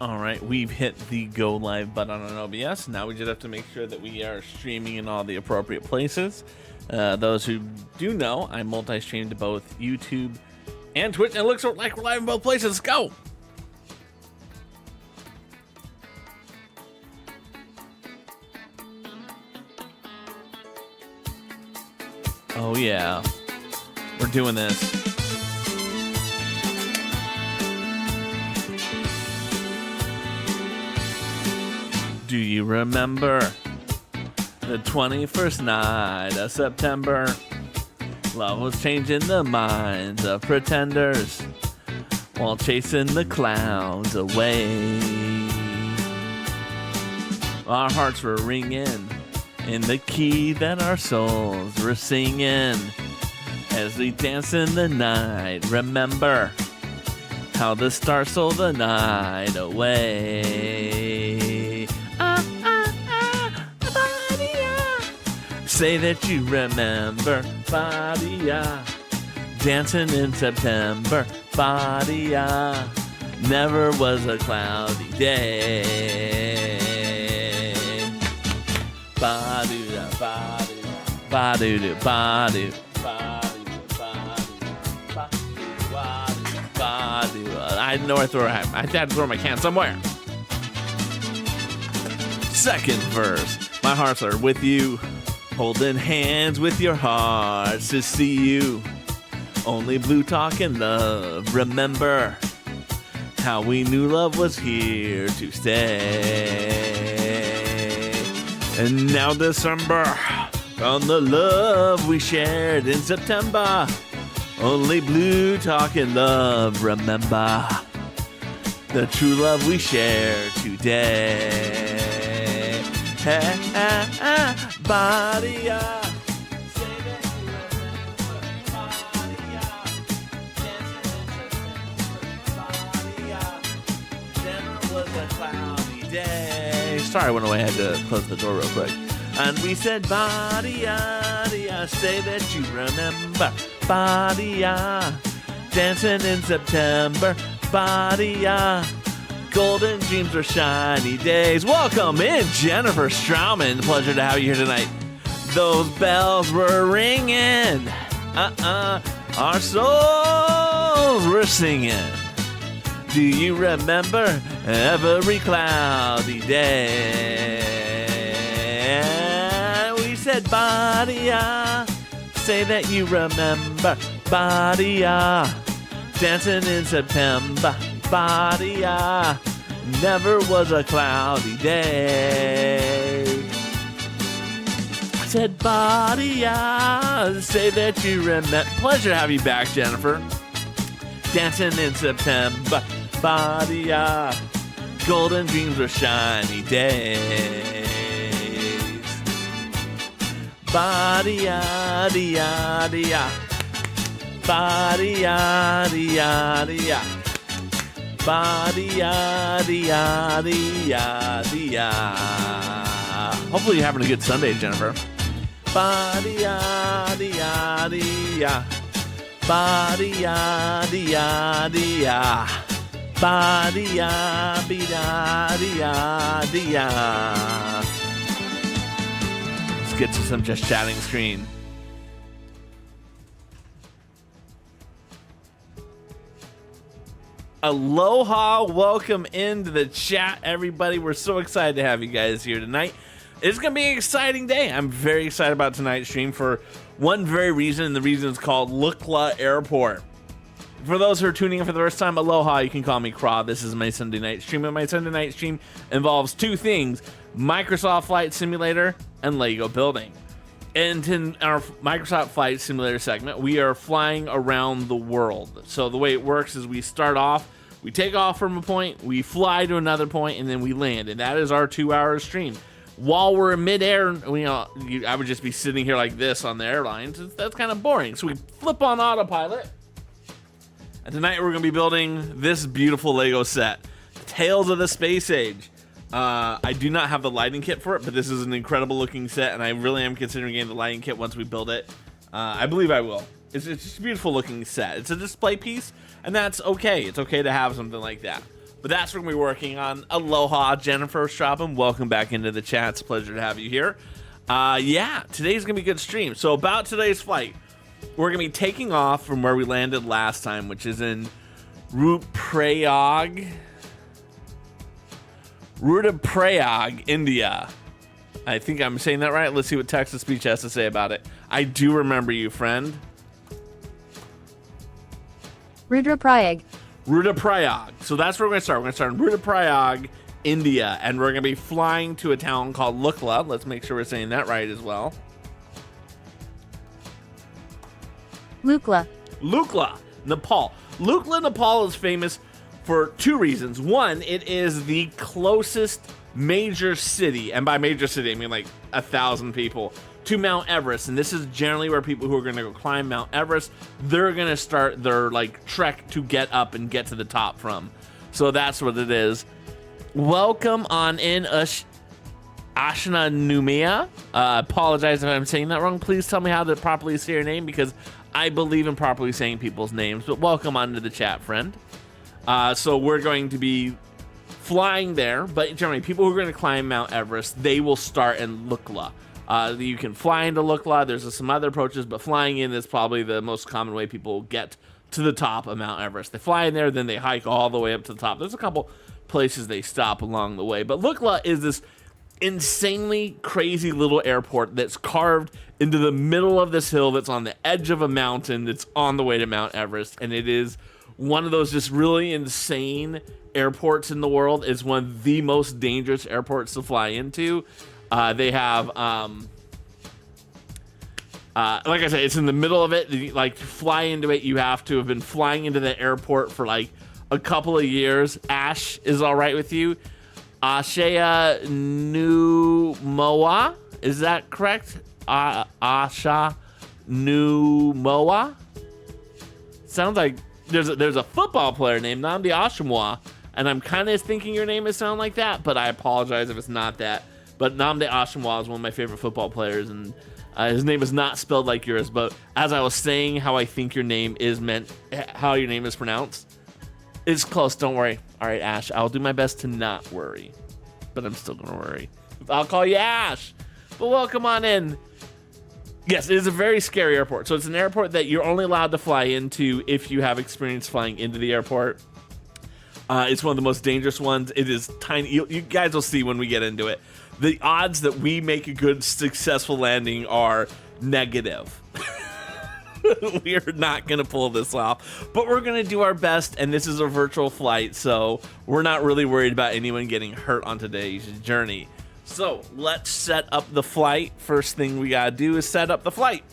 All right, we've hit the go live button on OBS. Now we just have to make sure that we are streaming in all the appropriate places. Those who do know, I multi-stream to both YouTube and Twitch, and it looks like we're live in both places. Let's go. Oh yeah, we're doing this. Do you remember the 21st night of September? Love was changing the minds of pretenders while chasing the clouds away. Our hearts were ringing in the key that our souls were singing as we danced in the night. Remember how the stars stole the night away. Say that you remember, Badia, dancing in September, Badia, never was a cloudy day. Baduda, baduda, baduda, badu, badu. I know where to throw it. I had to throw my can somewhere. Second verse, my hearts are with you. Holding hands with your hearts to see you. Only blue talk and love. Remember how we knew love was here to stay. And now December, on the love we shared in September. Only blue talk and love. Remember the true love we share today. Badia, say that you remember, Badia, dancing in September, Badia, never was a cloudy day. Sorry, I went away, I had to close the door real quick. And we said, Badia, say that you remember, Badia, dancing in September, Badia. Golden dreams are shiny days. Welcome in, Jennifer Strauman. Pleasure to have you here tonight. Those bells were ringing. Our souls were singing. Do you remember every cloudy day? We said, Badia, say that you remember. Badia, dancing in September. Badia, never was a cloudy day. I said, Badia, say that you remember. Pleasure to have you back, Jennifer. Dancing in September, Badia, golden dreams are shiny days. Badia, dia, dia. Badia, dia, dia. Badia, dia, dia, dia. Hopefully you're having a good Sunday, Jennifer. Badia, dia, dia. Badia, dia, dia. Badia, dia, dia, dia. Let's get to some just chatting screen. Aloha, welcome into the chat, everybody. We're so excited to have you guys here tonight. It's going to be an exciting day. I'm very excited about tonight's stream for one very reason, and the reason is called Lukla Airport. For those who are tuning in for the first time, aloha, you can call me Kra. This is my Sunday night stream, and my Sunday night stream involves two things: Microsoft Flight Simulator and Lego building. And in our Microsoft Flight Simulator segment, we are flying around the world. So the way it works is we start off, we take off from a point, we fly to another point, and then we land. And that is our 2-hour stream. While we're in midair, I would just be sitting here like this on the airlines. That's kind of boring. So we flip on autopilot. And tonight we're going to be building this beautiful Lego set, Tales of the Space Age. I do not have the lighting kit for it, but this is an incredible looking set, and I really am considering getting the lighting kit once we build it. I believe I will. It's just a beautiful looking set. It's a display piece, and that's okay. It's okay to have something like that. but that's what we're going to be working on. Aloha, Jennifer Straubing. Welcome back into the chat. It's a pleasure to have you here. Yeah, today's going to be a good stream. So about today's flight, we're going to be taking off from where we landed last time, which is in Rudraprayag, India. I think I'm saying that right. Let's see what text-to-speech has to say about it. I do remember you, friend. Rudraprayag. So that's where we're going to start. We're going to start in Rudraprayag, India, and we're going to be flying to a town called Lukla. Let's make sure we're saying that right as well. Lukla, Nepal. Lukla, Nepal is famous for two reasons. One, it is the closest major city, and by major city I mean like 1,000 people, to Mount Everest. And this is generally where people who are going to go climb Mount Everest, they're going to start their like trek to get up and get to the top from. So that's what it is. Welcome on in, Ashna Numia. Apologize if I'm saying that wrong. Please tell me how to properly say your name, because I believe in properly saying people's names. But welcome onto the chat, friend. So we're going to be flying there, but generally people who are going to climb Mount Everest, they will start in Lukla. You can fly into Lukla. There's some other approaches, but flying in is probably the most common way people get to the top of Mount Everest. They fly in there, then they hike all the way up to the top. There's a couple places they stop along the way, but Lukla is this insanely crazy little airport that's carved into the middle of this hill that's on the edge of a mountain that's on the way to Mount Everest, and it is one of those just really insane airports in the world. It's one of the most dangerous airports to fly into. They have, like I said, it's in the middle of it. Like, to fly into it, you have to have been flying into the airport for like a couple of years. Ash is all right with you. Ashaya Numoa, is that correct? Asha Numoa? Sounds like there's a football player named Namdi Ashamwa, and I'm kind of thinking your name is sound like that, but I apologize if it's not that. But Namdi Ashamwa is one of my favorite football players, and his name is not spelled like yours, but as I was saying how I think your name is how your name is pronounced, it's close, don't worry. All right, Ash, I'll do my best to not worry, but I'm still gonna worry. I'll call you Ash, but welcome on in. Yes, it is a very scary airport. So it's an airport that you're only allowed to fly into if you have experience flying into the airport. It's one of the most dangerous ones. It is tiny. You guys will see when we get into it. The odds that we make a good, successful landing are negative. We are not going to pull this off, but we're going to do our best, and this is a virtual flight, so we're not really worried about anyone getting hurt on today's journey. So let's set up the flight. First thing we gotta do is set up the flight.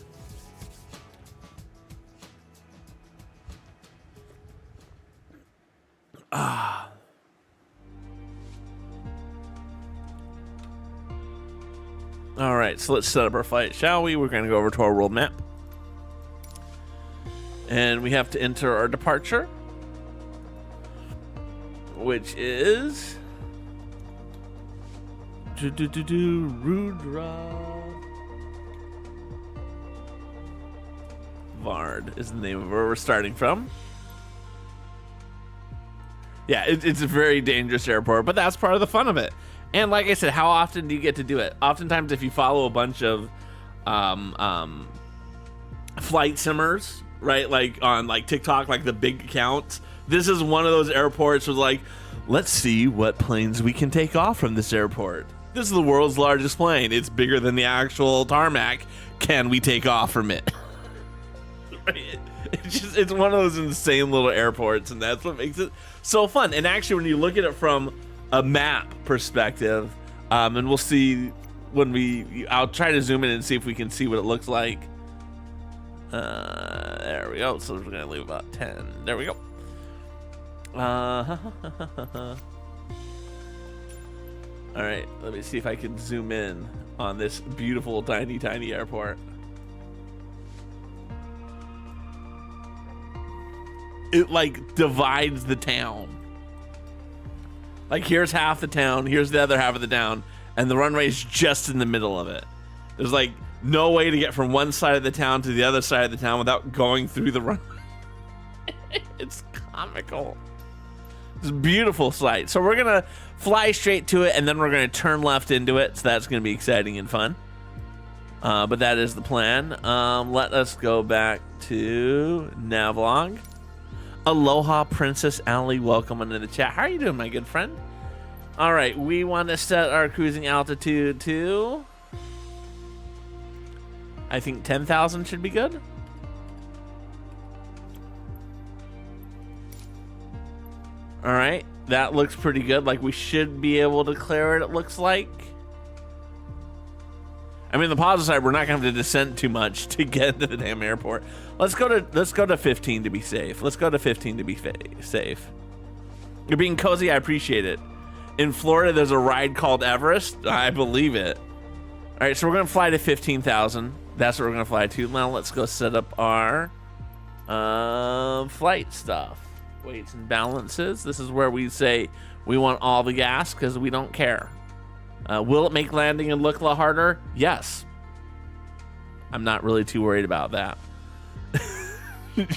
All right, so let's set up our flight, shall we? We're gonna go over to our world map, and we have to enter our departure, which is Vard is the name of where we're starting from. Yeah, it's a very dangerous airport, but that's part of the fun of it. And like I said, how often do you get to do it? Oftentimes, if you follow a bunch of flight simmers, right, like on like TikTok, like the big accounts, this is one of those airports where like, let's see what planes we can take off from this airport. This is the world's largest plane. It's bigger than the actual tarmac. Can we take off from it? It's one of those insane little airports, and that's what makes it so fun. And actually, when you look at it from a map perspective, and we'll see when I'll try to zoom in and see if we can see what it looks like. There we go. So we're gonna leave about 10. There we go. All right, let me see if I can zoom in on this beautiful, tiny, tiny airport. It like divides the town. Like here's half the town, here's the other half of the town, and the runway is just in the middle of it. There's like no way to get from one side of the town to the other side of the town without going through the runway. It's comical. It's a beautiful sight. So we're gonna fly straight to it, and then we're gonna turn left into it. So that's gonna be exciting and fun. But that is the plan. Let us go back to Navlog. Aloha, Princess Ali. Welcome into the chat. How are you doing, my good friend? All right, we want to set our cruising altitude to, I think 10,000 should be good. All right, that looks pretty good. Like we should be able to clear it, it looks like. I mean, the positive side, we're not gonna have to descend too much to get to the damn airport. Let's go to 15 to be safe. Let's go to 15 to be safe. You're being cozy, I appreciate it. In Florida, there's a ride called Everest. I believe it. All right, so we're gonna fly to 15,000. That's what we're gonna fly to. Now let's go set up our flight stuff. Weights and balances. This is where we say we want all the gas because we don't care. Will it make landing in Lukla harder? Yes. I'm not really too worried about that.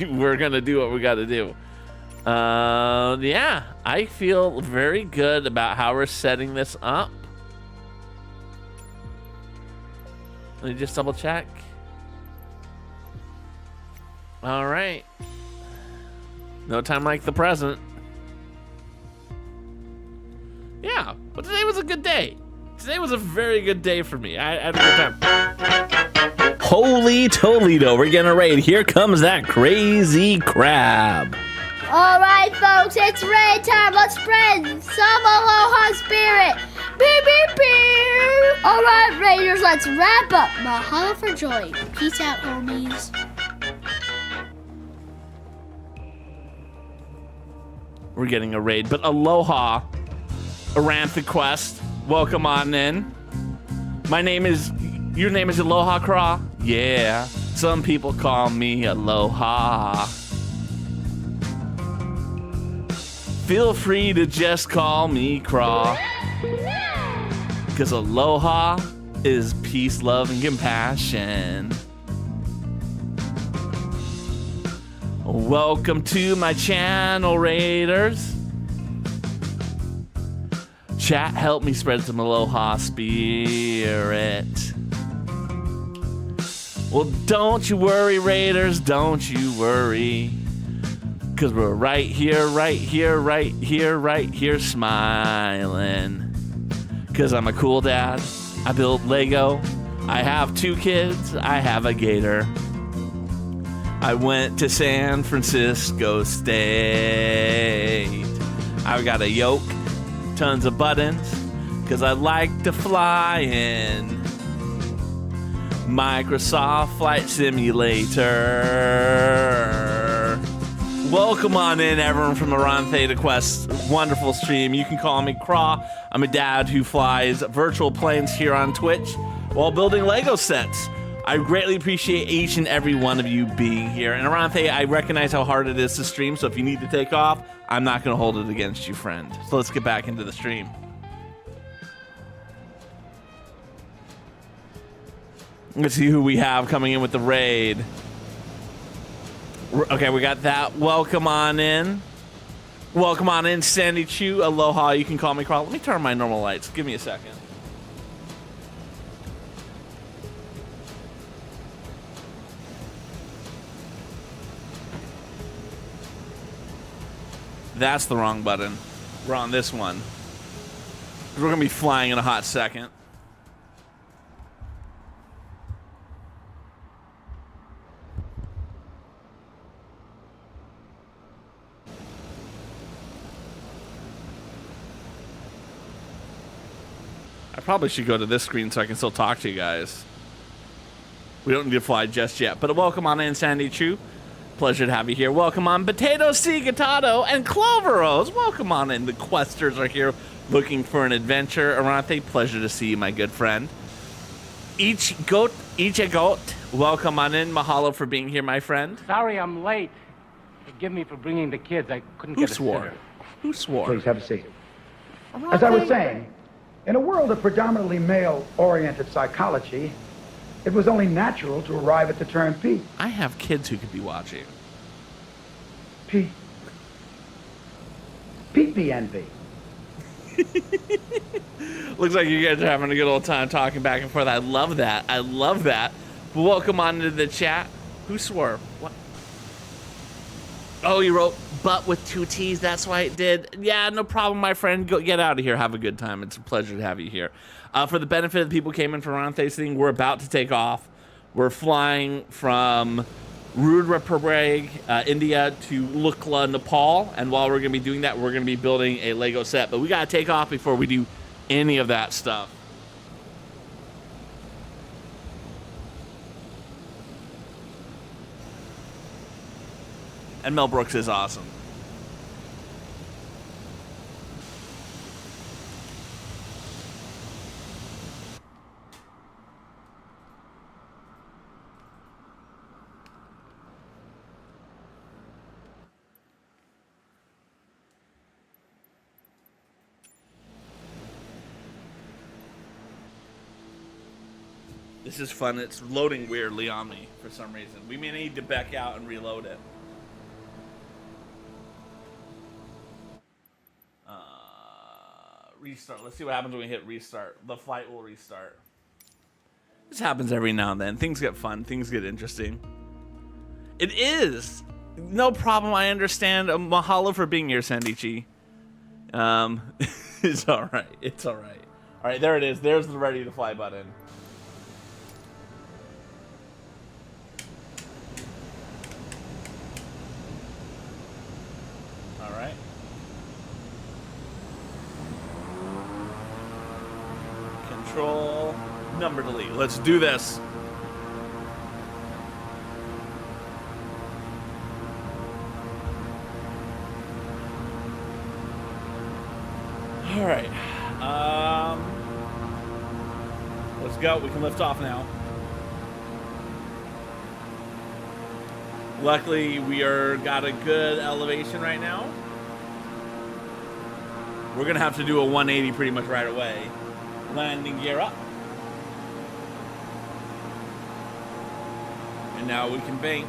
We're gonna do what we gotta do. Yeah, I feel very good about how we're setting this up. Let me just double check. All right. No time like the present. Yeah, but today was a good day. Today was a very good day for me. I had a good time. Holy Toledo, we're getting a raid. Here comes that crazy crab. All right, folks, it's raid time. Let's spread some aloha spirit. Beep, beep, beep. All right, raiders, let's wrap up. Mahalo for joy. Peace out, homies. We're getting a raid, but aloha, Arantha Quest. Welcome on in. Your name is Aloha Craw? Yeah, some people call me Aloha. Feel free to just call me Craw. Because aloha is peace, love, and compassion. Welcome to my channel, Raiders. Chat, help me spread some aloha spirit. Well, don't you worry, Raiders, don't you worry. Cause we're right here, right here, right here, right here, smiling. Cause I'm a cool dad. I build Lego. I have 2 kids. I have a gator. I went to San Francisco State. I've got a yoke, tons of buttons, cause I like to fly in Microsoft Flight Simulator. Welcome on in, everyone, from Aran Theta Quest. Wonderful stream. You can call me Craw. I'm a dad who flies virtual planes here on Twitch while building Lego sets. I greatly appreciate each and every one of you being here. And Aranthe, I recognize how hard it is to stream, so if you need to take off, I'm not going to hold it against you, friend. So let's get back into the stream. Let's see who we have coming in with the raid. Okay, we got that. Welcome on in. Welcome on in, Sandy Chu. Aloha, you can call me Carl. Let me turn on my normal lights. Give me a second. That's the wrong button. We're on this one. We're going to be flying in a hot second. I probably should go to this screen so I can still talk to you guys. We don't need to fly just yet. But welcome on in, Sandy Chu. Pleasure to have you here. Welcome on, Potato C. Gatado and Clover Rose. Welcome on in. The Questers are here looking for an adventure. Aranthe, pleasure to see you, my good friend. Each a goat. Welcome on in. Mahalo for being here, my friend. Sorry I'm late. Forgive me for bringing the kids. I couldn't get a sitter. Who swore? Please have a seat. As I was saying, in a world of predominantly male-oriented psychology, it was only natural to arrive at the term P. I have kids who could be watching. P. DPNV. Looks like you guys are having a good old time talking back and forth. I love that. I love that. But welcome on into the chat. Who swore? What? Oh, you wrote "but" with 2 T's. That's why it did. Yeah, no problem, my friend. Go get out of here. Have a good time. It's a pleasure to have you here. For the benefit of the people who came in for around Thanksgiving, we're about to take off. We're flying from Rudraprayag, India to Lukla, Nepal. And while we're going to be doing that, we're going to be building a Lego set. But we got to take off before we do any of that stuff. And Mel Brooks is awesome. This is fun. It's loading weirdly on me for some reason. We may need to back out and reload it. Restart. Let's see what happens when we hit restart. The flight will restart. This happens every now and then. Things get fun. Things get interesting. It is. No problem. I understand. Mahalo for being here, Sandichi. It's all right. It's all right. All right, there it is. There's the ready to fly button. All right. Control, number delete. Let's do this. All right. Let's go. We can lift off now. Luckily, we got a good elevation right now. We're gonna have to do a 180 pretty much right away. Landing gear up. And now we can bank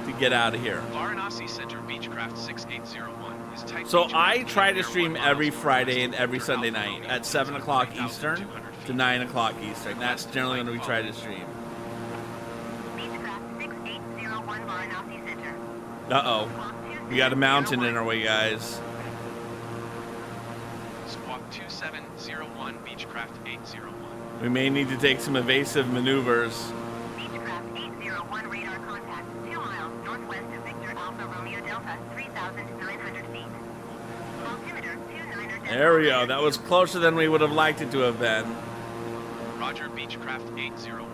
to get out of here. Varanasi Center Beechcraft 6801 is type. So I try to stream every Friday and every Sunday night at 7 o'clock Eastern to 9 o'clock Eastern. That's generally when we try to stream. Beechcraft 6801 Varanasi Center. Uh-oh. We got a mountain in our way, guys. Squawk 2701 Beechcraft 801. We may need to take some evasive maneuvers. Beechcraft 801 radar contact 2 miles northwest of Victor Alpha Romeo Delta 3,900 feet. Altimeter 29er. There we go. That was closer than we would have liked it to have been. Roger, Beechcraft 801.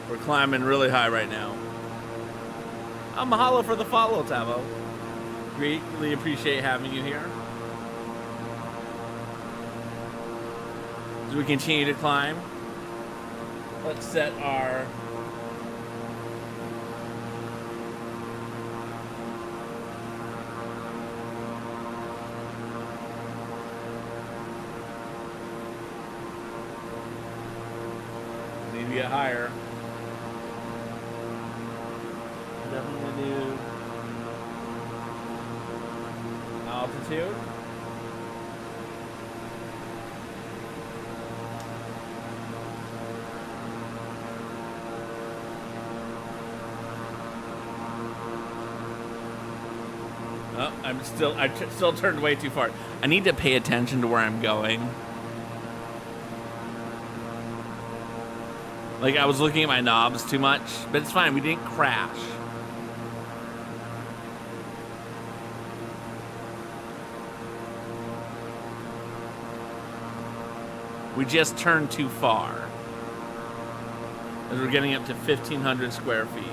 We're climbing really high right now. Mahalo for the follow, Tavo. Greatly appreciate having you here. As we continue to climb, let's set our need to get higher. Definitely do altitude. Oh, I still turned way too far. I need to pay attention to where I'm going. Like, I was looking at my knobs too much, but it's fine. We didn't crash. We just turned too far. As we're getting up to 1,500 square feet.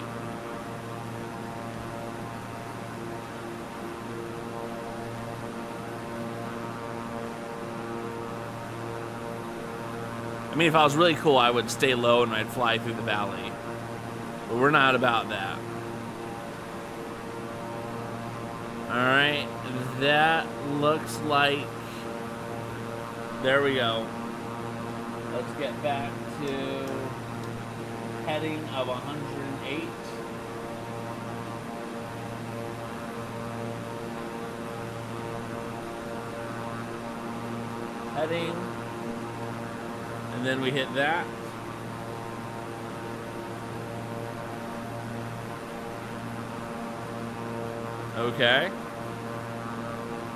I mean, if I was really cool, I would stay low and I'd fly through the valley. But we're not about that. Alright, that looks like... There we go. Let's get back to heading of 108. Heading. And then we hit that. Okay.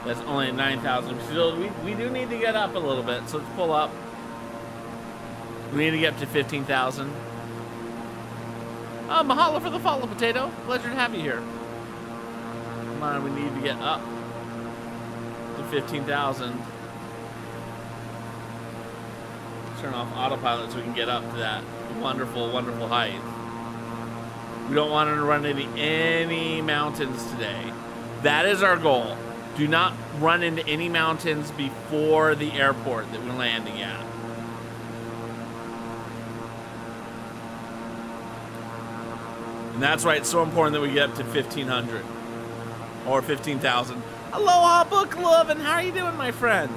That's only 9,000. So we do need to get up a little bit. So let's pull up. We need to get up to 15,000. Mahalo for the follow, Potato. Pleasure to have you here. Come on, we need to get up to 15,000. Turn off autopilot so we can get up to that wonderful, wonderful height. We don't want to run into any mountains today. That is our goal. Do not run into any mountains before the airport that we're landing at. And that's why it's so important that we get up to 1,500 or 15,000. Aloha, Book Lovin'. How are you doing, my friend?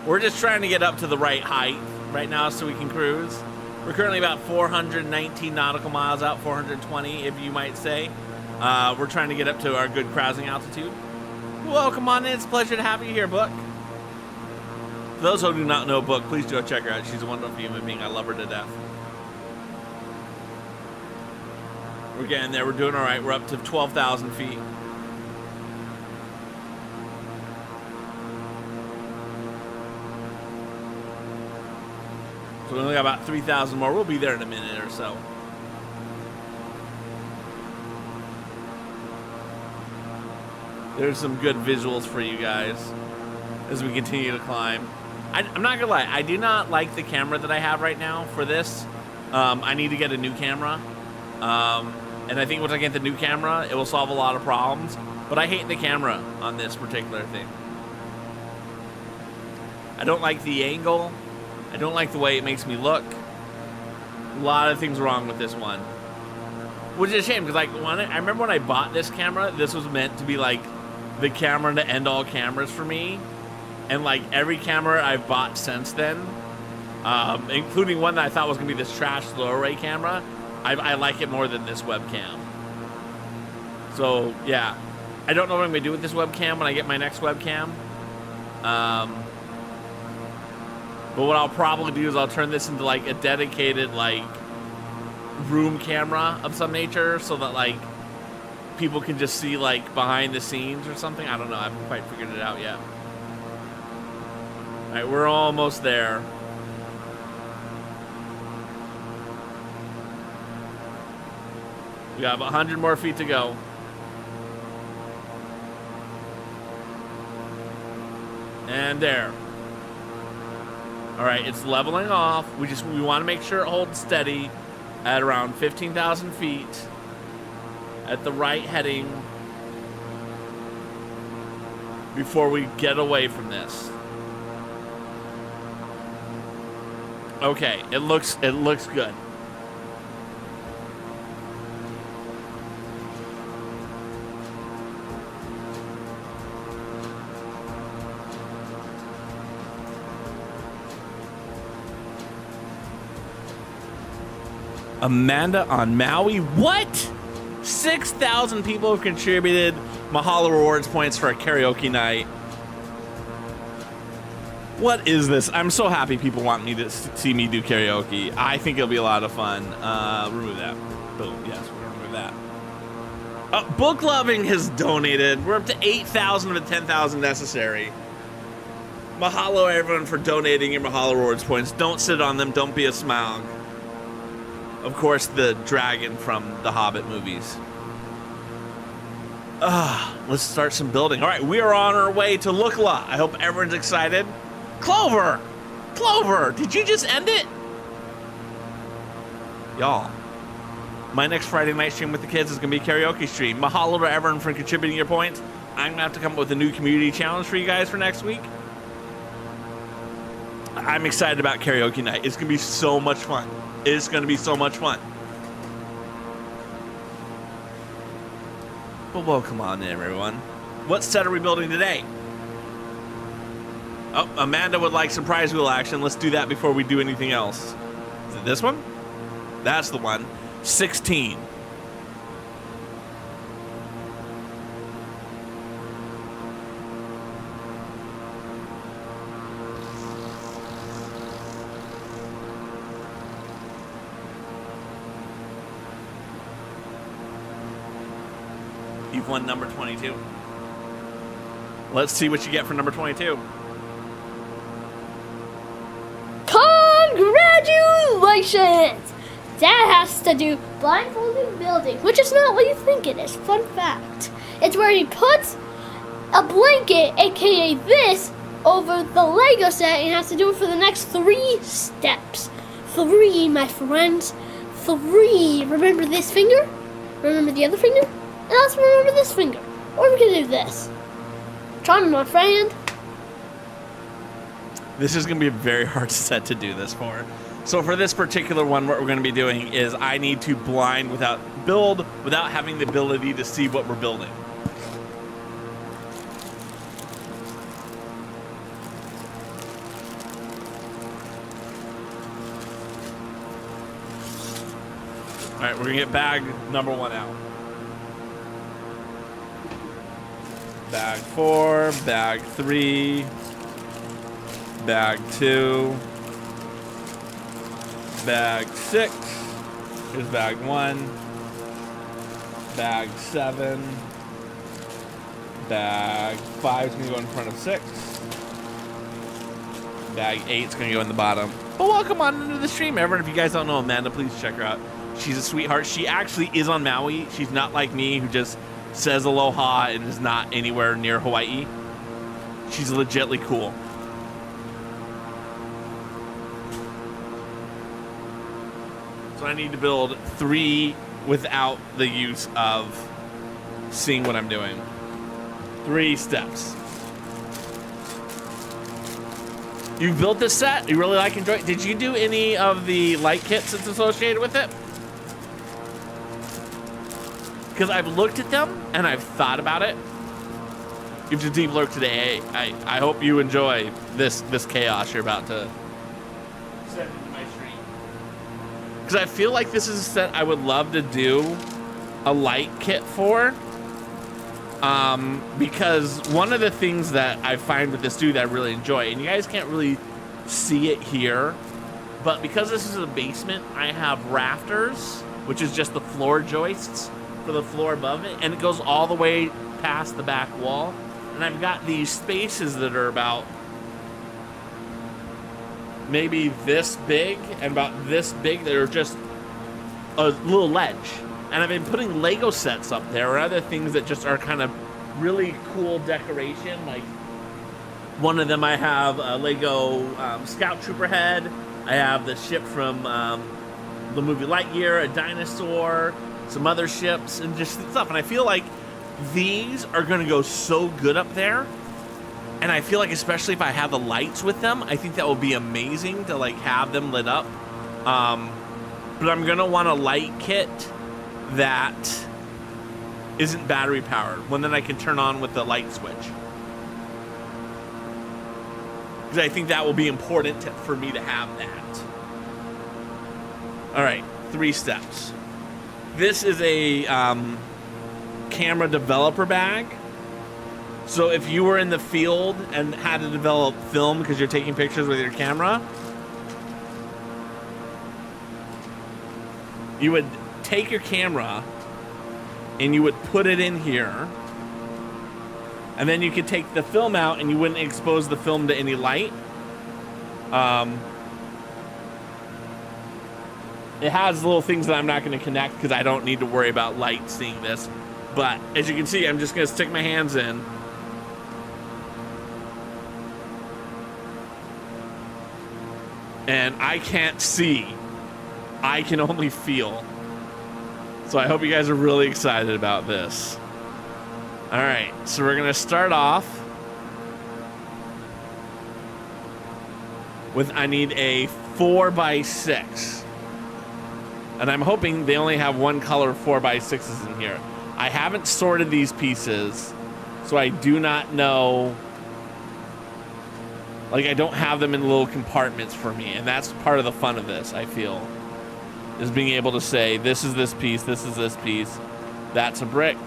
We're just trying to get up to the right height right now so we can cruise. We're currently about 419 nautical miles out, 420 if you might say. We're trying to get up to our good cruising altitude. Welcome on in. It's a pleasure to have you here, Book. For those who do not know Book, please go check her out. She's a wonderful human being. I love her to death. We're getting there. We're doing all right. We're up to 12,000 feet. So we only got about 3,000 more. We'll be there in a minute or so. There's some good visuals for you guys as we continue to climb. I'm not gonna lie, I do not like the camera that I have right now for this. I need to get a new camera. And I think once I get the new camera, it will solve a lot of problems. But I hate the camera on this particular thing. I don't like the angle. I don't like the way it makes me look. A lot of things wrong with this one. Which is a shame, because like I remember when I bought this camera, this was meant to be like the camera to end all cameras for me. And like every camera I've bought since then, including one that I thought was going to be this trash low array camera, I like it more than this webcam. So yeah, I don't know what I'm going to do with this webcam when I get my next webcam. But what I'll probably do is I'll turn this into like a dedicated like room camera of some nature, so that like people can just see like behind the scenes or something. I don't know. I haven't quite figured it out yet. All right, we're almost there. We have 100 more feet to go. And there. All right, it's leveling off. We want to make sure it holds steady at around 15,000 feet at the right heading before we get away from this. Okay, it looks good. Amanda on Maui. What? 6,000 people have contributed Mahalo rewards points for a karaoke night. What is this? I'm so happy people want me to see me do karaoke. I think it'll be a lot of fun. Remove that. Boom. Yes, we're gonna remove that. Book Loving has donated. We're up to 8,000 of the 10,000 necessary. Mahalo everyone for donating your Mahalo rewards points. Don't sit on them. Don't be a smaug. Of course, the dragon from the Hobbit movies. Let's start some building. All right, we are on our way to Lukla. I hope everyone's excited. Clover! Clover, did you just end it? Y'all, my next Friday night stream with the kids is going to be a karaoke stream. Mahalo to everyone for contributing your points. I'm going to have to come up with a new community challenge for you guys for next week. I'm excited about karaoke night. It's going to be so much fun. It's going to be so much fun. But welcome on in, everyone. What set are we building today? Oh, Amanda would like surprise wheel action. Let's do that before we do anything else. Is it this one? That's the one. 16. You've won number 22. Let's see what you get for number 22. Congratulations! That has to do blindfolded building, which is not what you think it is. Fun fact. It's where he puts a blanket, aka this, over the Lego set and has to do it for the next 3 steps. 3, my friends. 3. Remember this finger? Remember the other finger? And also remember this finger. Or we can do this. Try me, my friend. This is going to be a very hard set to do this for. So for this particular one, what we're going to be doing is I need to build without having the ability to see what we're building. All right, we're going to get bag number 1 out. Bag 4, bag 3, bag 2, bag 6, here's bag 1, bag 7, bag 5 is going to go in front of 6, bag 8 is going to go in the bottom. But welcome on into the stream, everyone. If you guys don't know Amanda, please check her out. She's a sweetheart. She actually is on Maui. She's not like me, who just says aloha and is not anywhere near Hawaii. She's legitly cool. So I need to build 3 without the use of seeing what I'm doing. 3 steps. You built this set? You really like enjoy it? Did you do any of the light kits that's associated with it? Because I've looked at them and I've thought about it. If you're deep lurk today, I hope you enjoy this chaos you're about to send into my stream. Because I feel like this is a set I would love to do a light kit for. Because one of the things that I find with this dude that I really enjoy, and you guys can't really see it here, but because this is a basement, I have rafters, which is just the floor joists for the floor above it, and it goes all the way past the back wall. And I've got these spaces that are about maybe this big and about this big that are just a little ledge. And I've been putting Lego sets up there or other things that just are kind of really cool decoration. Like one of them I have a Lego Scout Trooper head. I have the ship from the movie Lightyear, a dinosaur, some other ships, and just stuff. And I feel like these are going to go so good up there. And I feel like especially if I have the lights with them, I think that will be amazing to like have them lit up. But I'm going to want a light kit that isn't battery powered, one that I can turn on with the light switch. Because I think that will be important for me to have that. All right, 3 steps. This is a camera developer bag. So if you were in the field and had to develop film because you're taking pictures with your camera, you would take your camera and you would put it in here, and then you could take the film out and you wouldn't expose the film to any light. It has little things that I'm not going to connect because I don't need to worry about light seeing this. But as you can see, I'm just going to stick my hands in. And I can't see. I can only feel. So I hope you guys are really excited about this. All right, so we're going to start off with, I need a 4x6. And I'm hoping they only have one color 4x6s in here. I haven't sorted these pieces, so I do not know Like, I don't have them in little compartments for me, and that's part of the fun of this, I feel, is being able to say, this is this piece, this is this piece, that's a brick.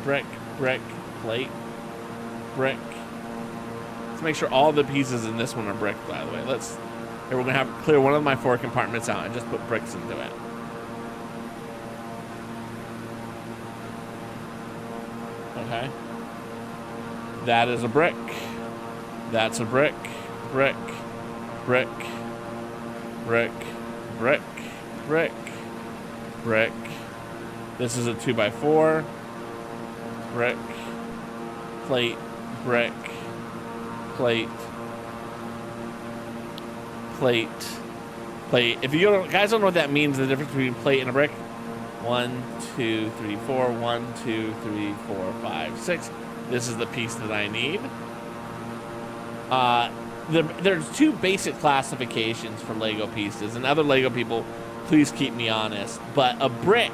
Brick, brick, plate, brick. Let's make sure all the pieces in this one are brick, by the way. Here, we're gonna have clear one of my 4 compartments out and just put bricks into it. Okay. That is a brick. That's a brick. Brick. Brick. Brick. Brick. Brick. Brick. This is a 2x4. Brick. Plate. Brick. Plate. Plate. Plate. If you guys don't know what that means, the difference between plate and a brick. 1, 2, 3, 4. 1, 2, 3, 4, 5, 6. This is the piece that I need. There's 2 basic classifications for Lego pieces, and other Lego people, please keep me honest. But a brick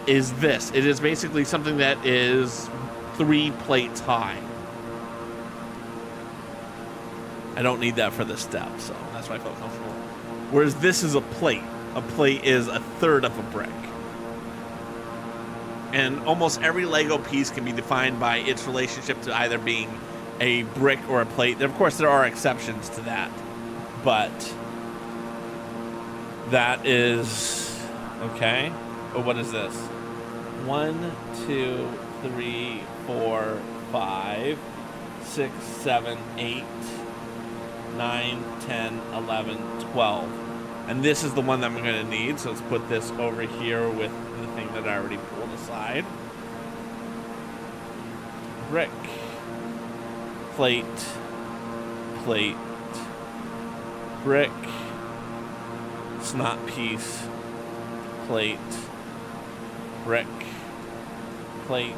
is this. It is basically something that is 3 plates high. I don't need that for the step, so that's why I felt comfortable. Whereas this is a plate. A plate is a third of a brick. And almost every Lego piece can be defined by its relationship to either being a brick or a plate. Of course, there are exceptions to that, but that is okay. Oh, what is this? 1, 2, 3, 4, 5, 6, 7, 8, 9, 10, 11, 12. And this is the one that I'm going to need. So let's put this over here with the thing that I already pulled aside. Brick. Plate. Plate. Brick. Snot piece. Plate. Brick. Plate.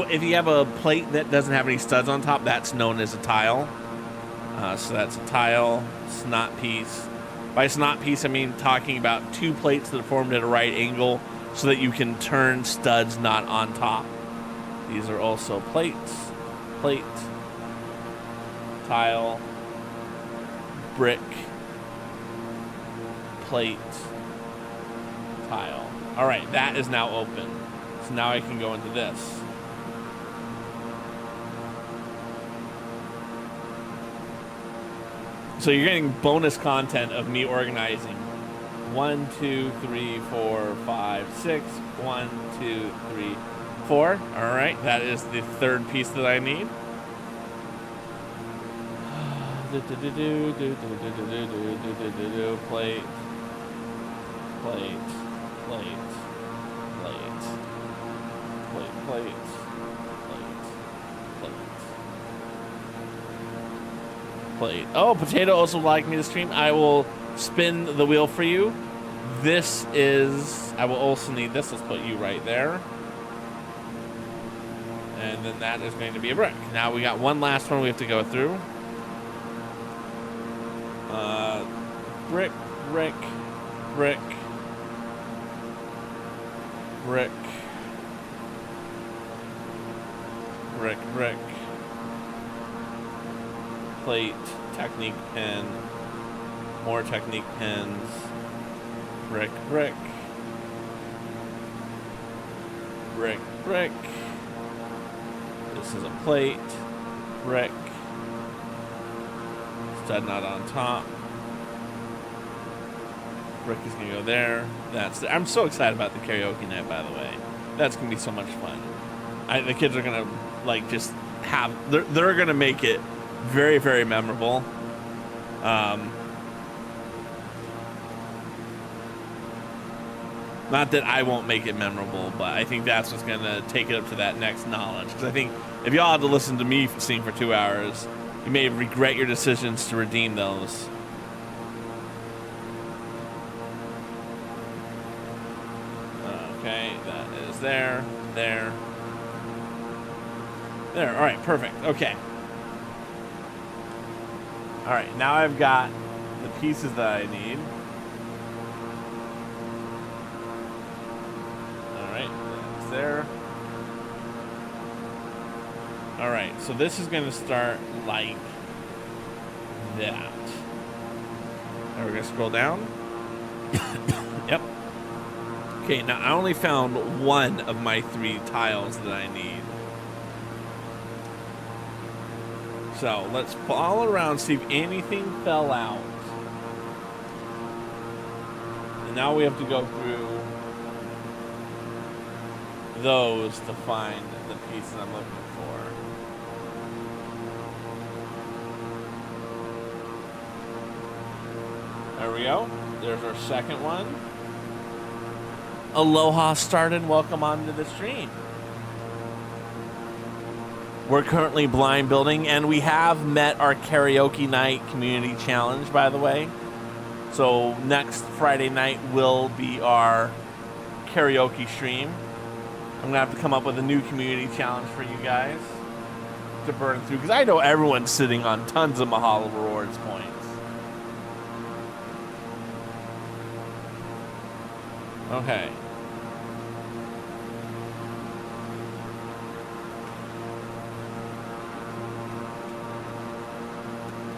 If you have a plate that doesn't have any studs on top, that's known as a tile. So that's a tile, snot piece. By snot piece, I mean talking about 2 plates that are formed at a right angle so that you can turn studs not on top. These are also plates, plate, tile, brick, plate, tile. All right, that is now open. So now I can go into this. So you're getting bonus content of me organizing. 1, 2, 3, 4, 5, 6. 1, 2, 3, 4. All right, that is the 3rd piece that I need. Plate, plate, plate, plate, plate, plate, plate. Oh, Potato also would like me to stream. I will spin the wheel for you. This is, I will also need this. Let's put you right there. And then that is going to be a brick. Now we got one last one we have to go through. Brick, brick, brick, brick, brick, brick. Plate, technique pen, more technique pens, brick, brick, brick, brick. This is a plate, brick, stud knot on top. Brick is gonna go there. I'm so excited about the karaoke night, by the way. That's gonna be so much fun. The kids are gonna like just have. They're gonna make it very, very memorable. Not that I won't make it memorable, but I think that's what's going to take it up to that next knowledge. Because I think if y'all had to listen to me sing for 2 hours, you may regret your decisions to redeem those. Okay, that is there, there, there. All right, perfect. Okay. All right, now I've got the pieces that I need. All right, that's there. All right, so this is gonna start like that. Now we're gonna scroll down. Yep. Okay, now I only found one of my 3 tiles that I need. So let's follow around, see if anything fell out. And now we have to go through those to find the pieces I'm looking for. There we go. There's our second one. Aloha started. Welcome onto the stream. We're currently blind building, and we have met our karaoke night community challenge, by the way. So next Friday night will be our karaoke stream. I'm gonna have to come up with a new community challenge for you guys to burn through, because I know everyone's sitting on tons of Mahalo Rewards points. Okay.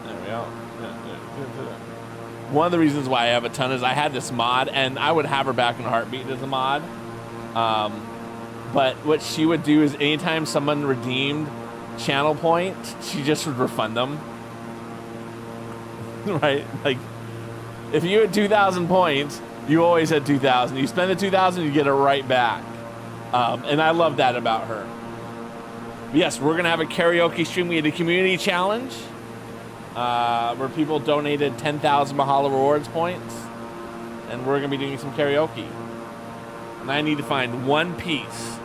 There we go. One of the reasons why I have a ton is I had this mod, and I would have her back in a heartbeat as a mod. But what she would do is anytime someone redeemed channel points, she just would refund them. Right? Like, if you had 2,000 points, you always had 2,000. You spend the 2,000, you get it right back. And I love that about her. But yes, we're going to have a karaoke stream. We had a community challenge where people donated 10,000 Mahalo Rewards points. And we're going to be doing some karaoke. And I need to find one piece.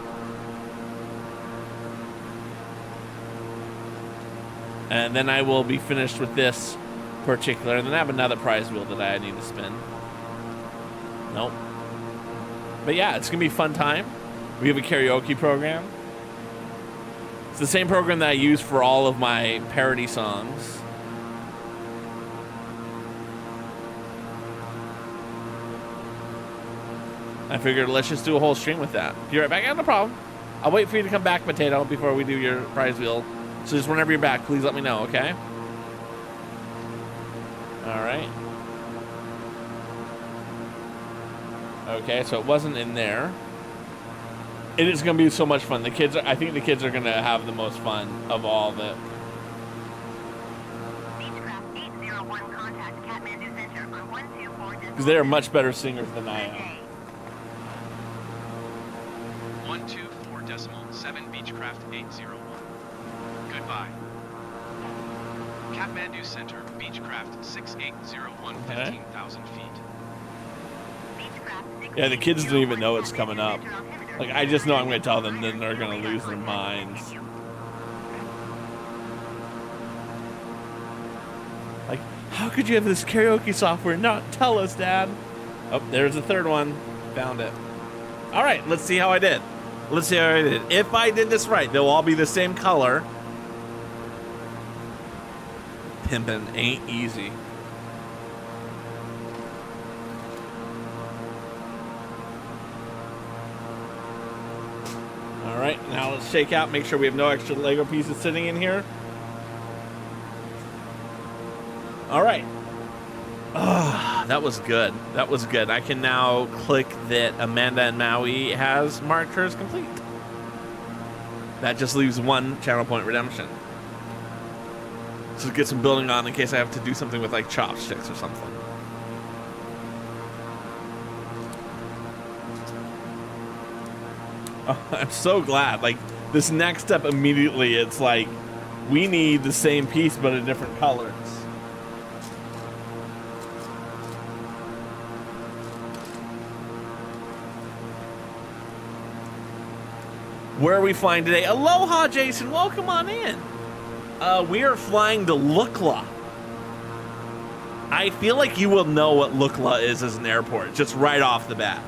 And then I will be finished with this particular. And then I have another prize wheel that I need to spin. Nope. But yeah, it's going to be a fun time. We have a karaoke program. It's the same program that I use for all of my parody songs. I figured let's just do a whole stream with that. If you're right back, no problem. I'll wait for you to come back, Potato, before we do your prize wheel. So just whenever you're back, please let me know, okay? All right. Okay, so it wasn't in there. It is going to be so much fun. I think the kids are going to have the most fun of all of it. Because they are much better singers than I am. 124.7 Beechcraft 801. Goodbye. Kathmandu Center, Beechcraft 6801, 15,000 feet. Yeah, the kids don't even know it's coming up. Like, I just know I'm going to tell them, then they're going to lose their minds. Like, how could you have this karaoke software and not tell us, Dad? Oh, there's the third one. Found it. All right, let's see how I did. Let's see how I did. If I did this right, they'll all be the same color. Pimpin' ain't easy. All right, now let's shake out, make sure we have no extra Lego pieces sitting in here. All right. That was good. That was good. I can now click that Amanda and Maui has marked hers complete. That just leaves one channel point redemption. So get some building on in case I have to do something with like chopsticks or something. Oh, I'm so glad. Like, this next step immediately, it's like, we need the same piece but in different colors. Where are we flying today? Aloha, Jason. Welcome on in. We are flying to Lukla. I feel like you will know what Lukla is as an airport, just right off the bat.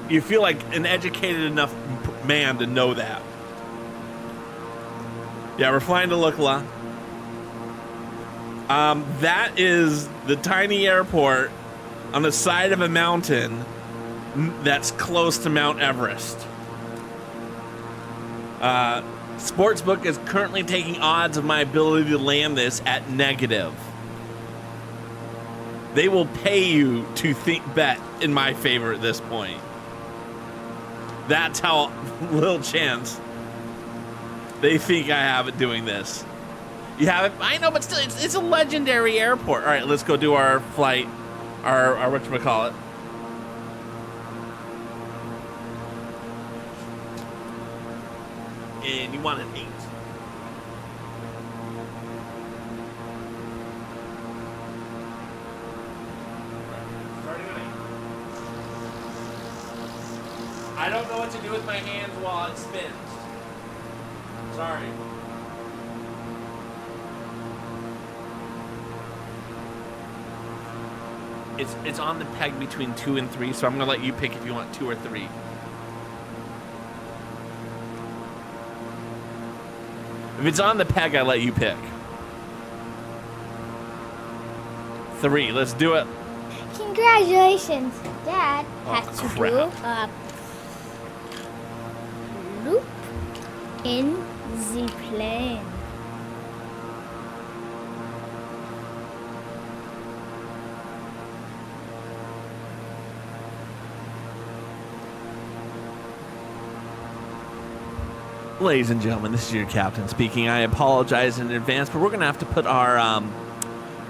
You feel like an educated enough man to know that. Yeah, we're flying to Lukla. That is the tiny airport on the side of a mountain that's close to Mount Everest. Sportsbook is currently taking odds of my ability to land this at negative. They will pay you to bet in my favor at this point. That's how little chance they think I have it doing this. You have it? I know, but still, it's a legendary airport. All right, let's go do our flight, our whatchamacallit. And you want an 8. Starting at 8. I don't know what to do with my hands while it spins. Sorry. It's on the peg between 2 and 3, so I'm gonna let you pick if you want 2 or 3. If it's on the peg, I let you pick. 3, let's do it. Congratulations. Dad Oh, has to crap. do a loop in the plane. Ladies and gentlemen, this is your captain speaking. I apologize in advance, but we're going to have to put our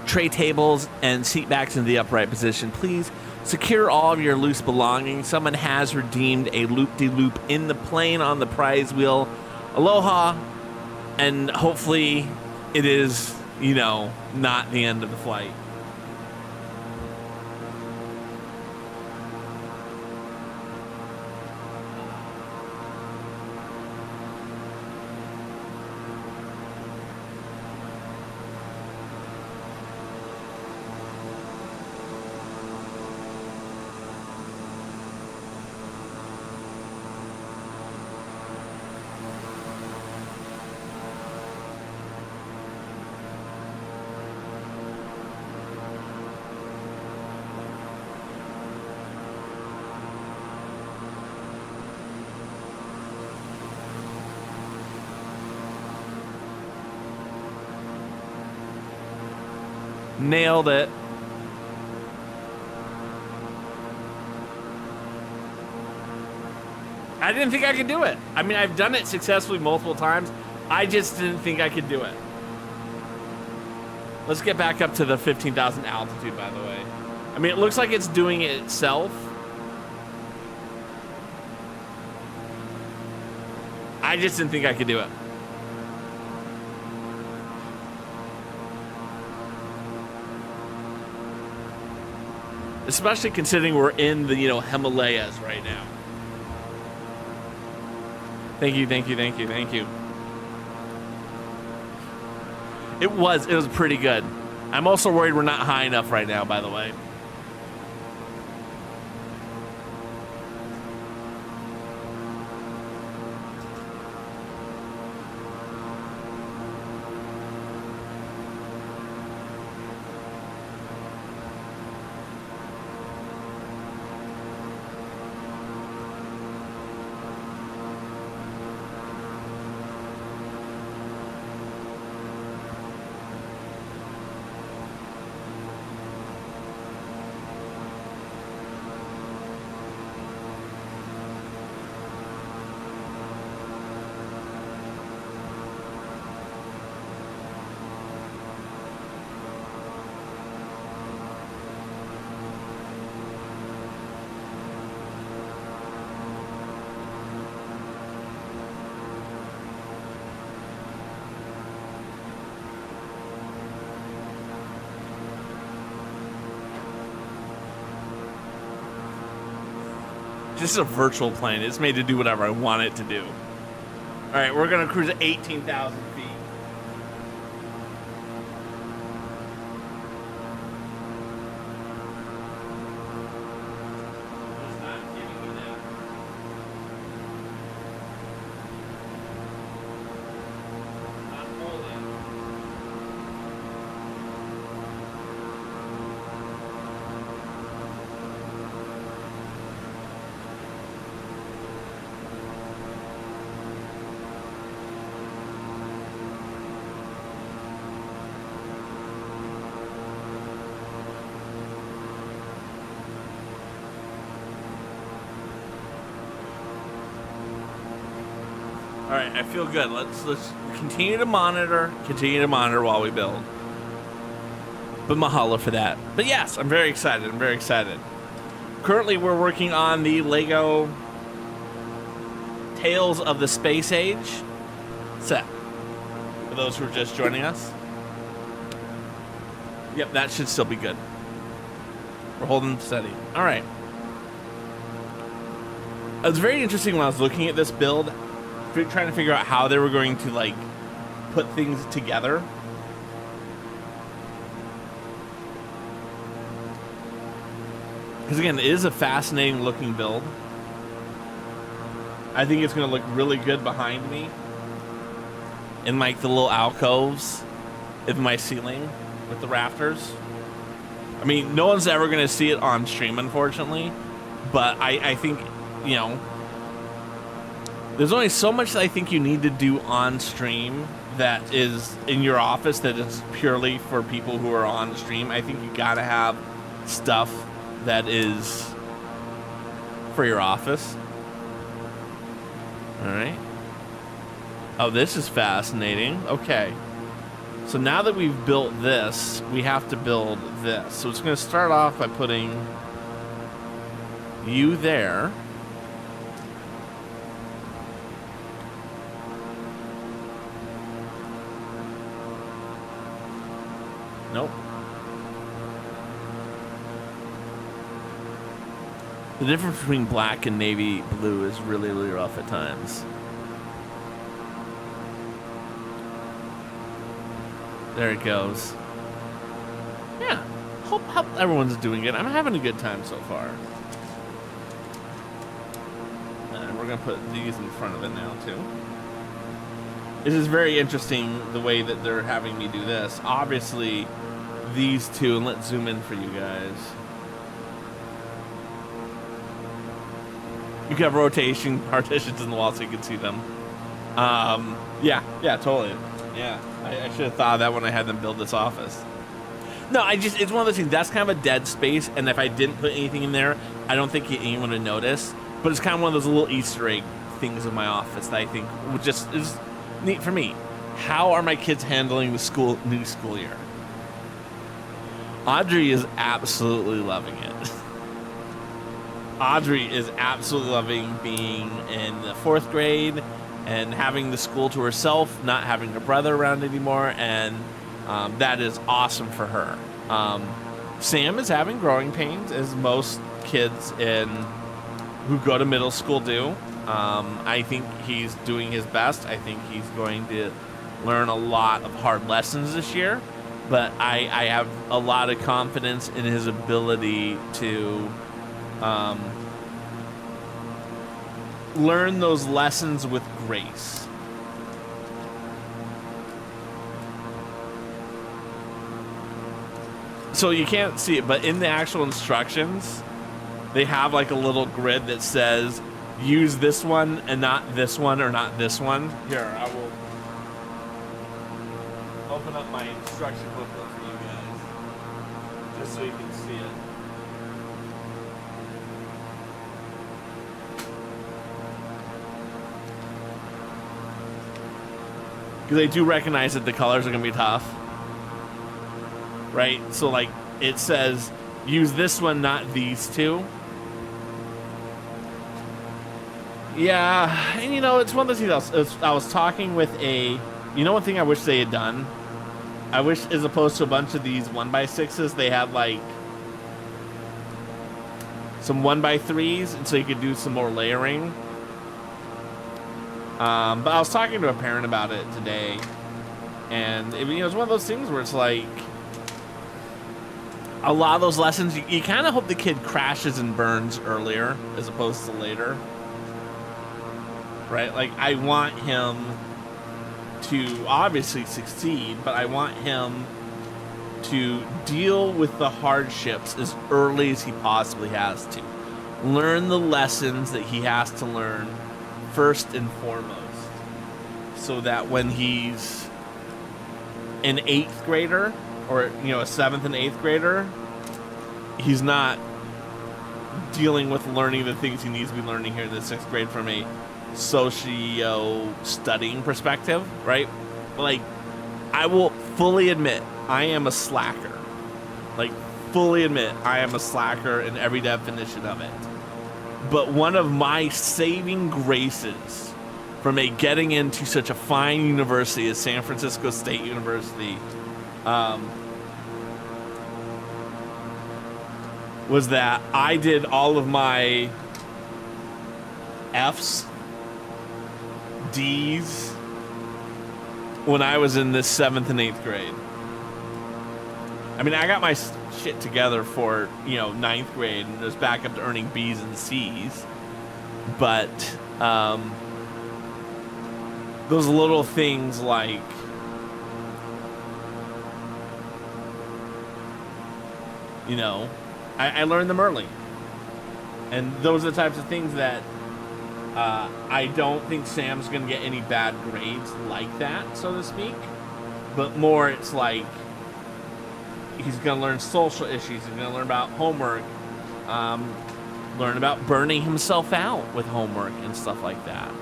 tray tables and seat backs in the upright position. Please secure all of your loose belongings. Someone has redeemed a loop-de-loop in the plane on the prize wheel. Aloha, and hopefully it is, not the end of the flight. Nailed it. I didn't think I could do it. I mean, I've done it successfully multiple times. I just didn't think I could do it. Let's get back up to the 15,000 altitude, by the way. I mean, it looks like it's doing it itself. I just didn't think I could do it. Especially considering we're in the, Himalayas right now. Thank you, thank you, thank you, thank you. It was pretty good. I'm also worried we're not high enough right now, by the way. This is a virtual plane. It's made to do whatever I want it to do. All right, we're going to cruise at 18,000 feet. It's not giving me that. Not holding. right, I feel good. Let's continue to monitor while we build. But mahalo for that. But yes, I'm very excited. Currently, we're working on the Lego Tales of the Space Age set. For those who are just joining us. Yep, that should still be good. We're holding steady. All right. It was very interesting when I was looking at this build, trying to figure out how they were going to like put things together. Because again, it is a fascinating looking build. I think it's going to look really good behind me in like the little alcoves of my ceiling with the rafters. I mean, no one's ever going to see it on stream, unfortunately, but I think, you know, there's only so much that I think you need to do on stream that is in your office that is purely for people who are on stream. I think you got to have stuff that is for your office. All right. Oh, this is fascinating. Okay. So now that we've built this, we have to build this. So it's going to start off by putting you there. Nope. The difference between black and navy blue is really, really rough at times. There it goes. Yeah. Hope everyone's doing it. I'm having a good time so far. And we're going to put these in front of it now, too. This is very interesting, the way that they're having me do this. Obviously, these two, and let's zoom in for you guys. You can have rotation partitions in the wall so you can see them. Yeah, totally. Yeah, I should have thought of that when I had them build this office. No, it's one of those things, that's kind of a dead space, and if I didn't put anything in there, I don't think anyone would notice. But it's kind of one of those little Easter egg things in my office that I think would just is neat for me. How are my kids handling the new school year? Audrey is absolutely loving it. Audrey is absolutely loving being in the 4th grade and having the school to herself, not having her brother around anymore, and that is awesome for her. Sam is having growing pains, as most kids who go to middle school do. I think he's doing his best. I think he's going to learn a lot of hard lessons this year, but I have a lot of confidence in his ability to learn those lessons with grace. So you can't see it, but in the actual instructions, they have like a little grid that says use this one and not this one or not this one. Here, I will open up my instruction booklet for you guys, just so you can see it. Because they do recognize that the colors are going to be tough. Right? So, like, it says, use this one, not these two. Yeah, and, you know, it's one of those things. I was talking with one thing I wish they had done? I wish, as opposed to a bunch of these 1x6s, they had, like, some 1x3s, and so you could do some more layering. But I was talking to a parent about it today, and it's one of those things where it's like a lot of those lessons, you kind of hope the kid crashes and burns earlier as opposed to later, right? Like, I want him to obviously succeed, but I want him to deal with the hardships as early as he possibly has to. Learn the lessons that he has to learn first and foremost, so that when he's an 8th grader or, a 7th and 8th grader, he's not dealing with learning the things he needs to be learning here in the 6th grade from a socio studying perspective, right? Like, I will fully admit I am a slacker. Like, fully admit I am a slacker in every definition of it. But one of my saving graces from getting into such a fine university as San Francisco State University was that I did all of my F's, D's when I was in the 7th and 8th grade. I mean, I got my shit together for, 9th grade and was back up to earning B's and C's. But those little things like I learned them early. And those are the types of things that I don't think Sam's going to get any bad grades like that, so to speak. But more it's like he's going to learn social issues. He's going to learn about homework. Learn about burning himself out with homework and stuff like that.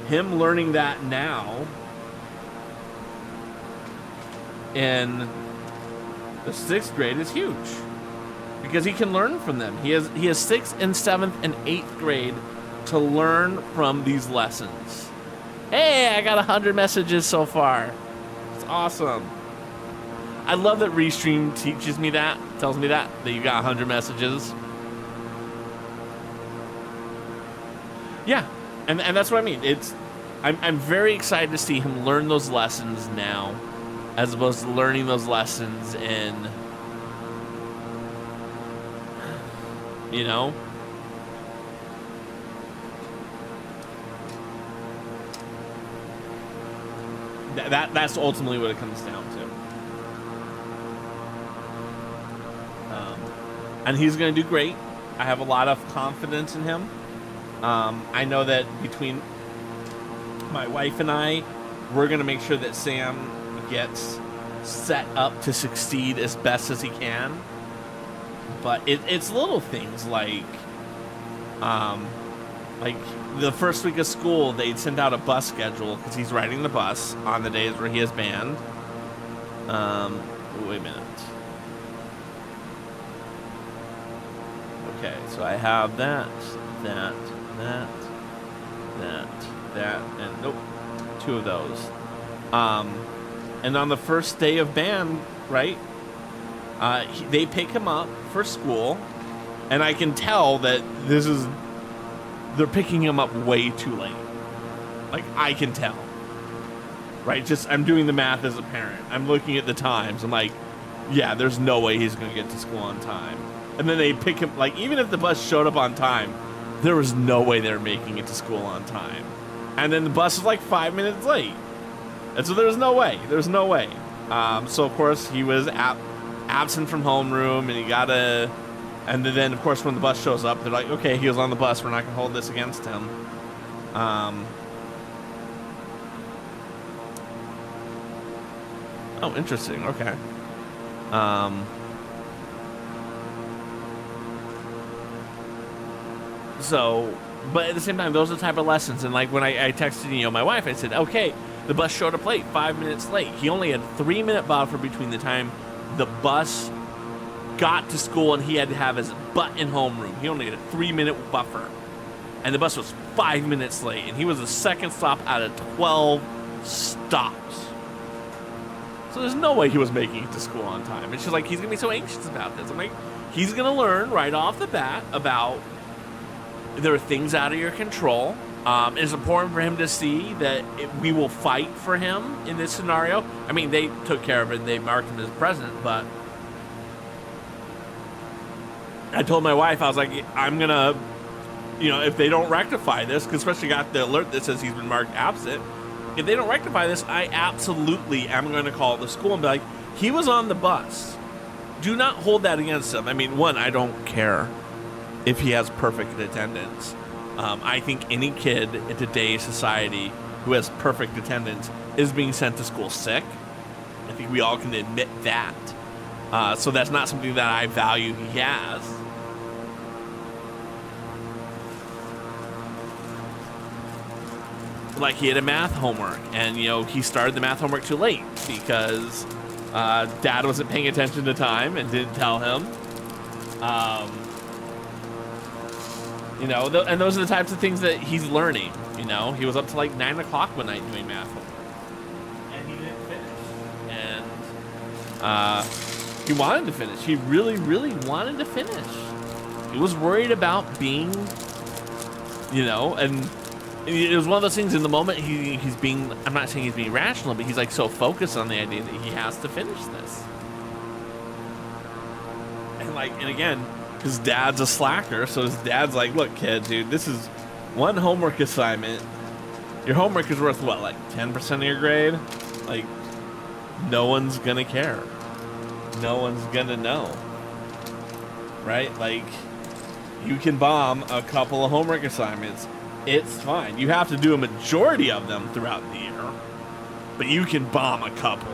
Him learning that now in the 6th grade is huge because he can learn from them. He has 6th and 7th and 8th grade to learn from these lessons. Hey, I got 100 messages so far. It's awesome. I love that Restream teaches me that, tells me that you got 100 messages. Yeah, and that's what I mean. I'm very excited to see him learn those lessons now, as opposed to learning those lessons in, that's ultimately what it comes down to. And he's going to do great. I have a lot of confidence in him. I know that between my wife and I, we're going to make sure that Sam gets set up to succeed as best as he can. But it's little things like the first week of school, they'd send out a bus schedule because he's riding the bus on the days where he has band. Wait a minute. Okay, so I have that, and nope, 2 of those. And on the first day of band, right, they pick him up for school, and I can tell that they're picking him up way too late. Like, I can tell. Right, I'm doing the math as a parent. I'm looking at the times. I'm like, yeah, there's no way he's going to get to school on time. And then they pick him, like, even if the bus showed up on time, there was no way they were making it to school on time. And then the bus was like 5 minutes late. And so there's no way. So, of course, he was absent from homeroom, and and then, of course, when the bus shows up, they're like, okay, he was on the bus. We're not going to hold this against him. Oh, interesting. Okay. So, but at the same time, those are the type of lessons. And like when I texted, my wife, I said, okay, the bus showed up late, 5 minutes late. He only had 3-minute buffer between the time the bus got to school and he had to have his butt in homeroom. He only had a 3-minute buffer. And the bus was 5 minutes late. And he was the second stop out of 12 stops. So there's no way he was making it to school on time. It's just like, he's going to be so anxious about this. I'm like, he's going to learn right off the bat about there are things out of your control. It's important for him to see that we will fight for him in this scenario. I mean, they took care of it. They marked him as present, but I told my wife, I was like, I'm going to, if they don't rectify this, because especially got the alert that says he's been marked absent. If they don't rectify this, I absolutely am going to call the school and be like, he was on the bus. Do not hold that against him. I mean, one, I don't care if he has perfect attendance. I think any kid in today's society who has perfect attendance is being sent to school sick. I think we all can admit that. So that's not something that I value he has. like he had a math homework, and you know, he started the math homework too late because dad wasn't paying attention to time and didn't tell him. You know, and those are the types of things that he's learning. You know, he was up to like 9 o'clock one night doing math homework, and he didn't finish. And he wanted to finish. He really, really wanted to finish. He was worried about being, you know, and it was one of those things in the moment he's being, I'm not saying he's being rational, but he's like so focused on the idea that he has to finish this. And again, his dad's a slacker, so his dad's like, look, kid, dude, this is one homework assignment. Your homework is worth what, like 10% of your grade? Like, no one's gonna care. No one's gonna know. Right? Like, you can bomb a couple of homework assignments. It's fine. You have to do a majority of them throughout the year, but you can bomb a couple.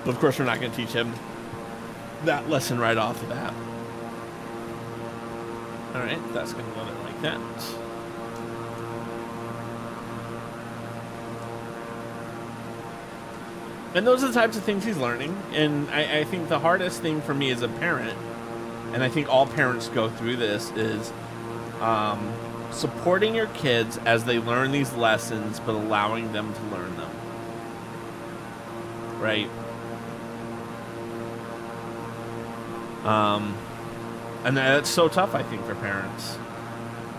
But of course, we're not going to teach him that lesson right off the bat. All right, that's going to go there like that. And those are the types of things he's learning. And I think the hardest thing for me as a parent, and I think all parents go through this, is supporting your kids as they learn these lessons, but allowing them to learn them. Right? And that's so tough, I think, for parents.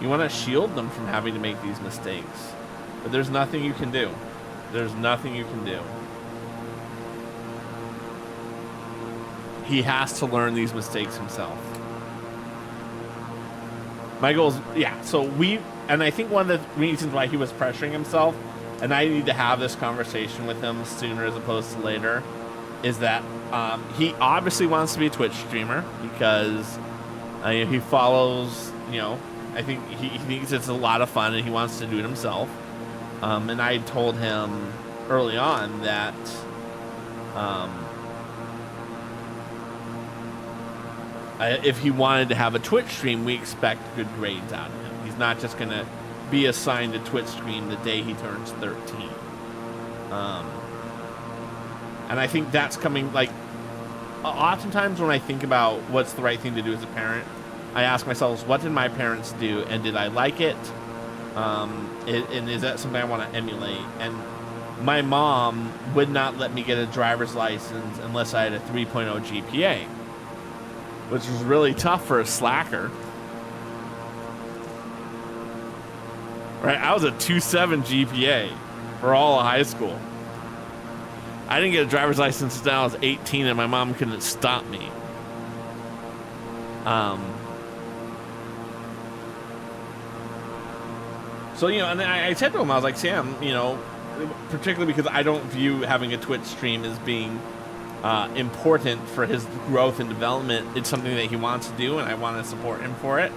You want to shield them from having to make these mistakes, but there's nothing you can do. There's nothing you can do. He has to learn these mistakes himself. My goal is, yeah, so and I think one of the reasons why he was pressuring himself, and I need to have this conversation with him sooner as opposed to later, is that he obviously wants to be a Twitch streamer because he follows, you know, I think he thinks it's a lot of fun and he wants to do it himself. And I told him early on that if he wanted to have a Twitch stream, we expect good grades out of him. He's not just going to be assigned a Twitch stream the day he turns 13. And I think that's coming, like, oftentimes when I think about what's the right thing to do as a parent, I ask myself, what did my parents do, and did I like it? And is that something I want to emulate? And my mom would not let me get a driver's license unless I had a 3.0 GPA, which was really tough for a slacker. Right? I was a 2.7 GPA for all of high school. I didn't get a driver's license until I was 18, and my mom couldn't stop me. So, you know, and I said to him, I was like, Sam, you know, particularly because I don't view having a Twitch stream as being important for his growth and development. It's something that he wants to do, and I want to support him for it.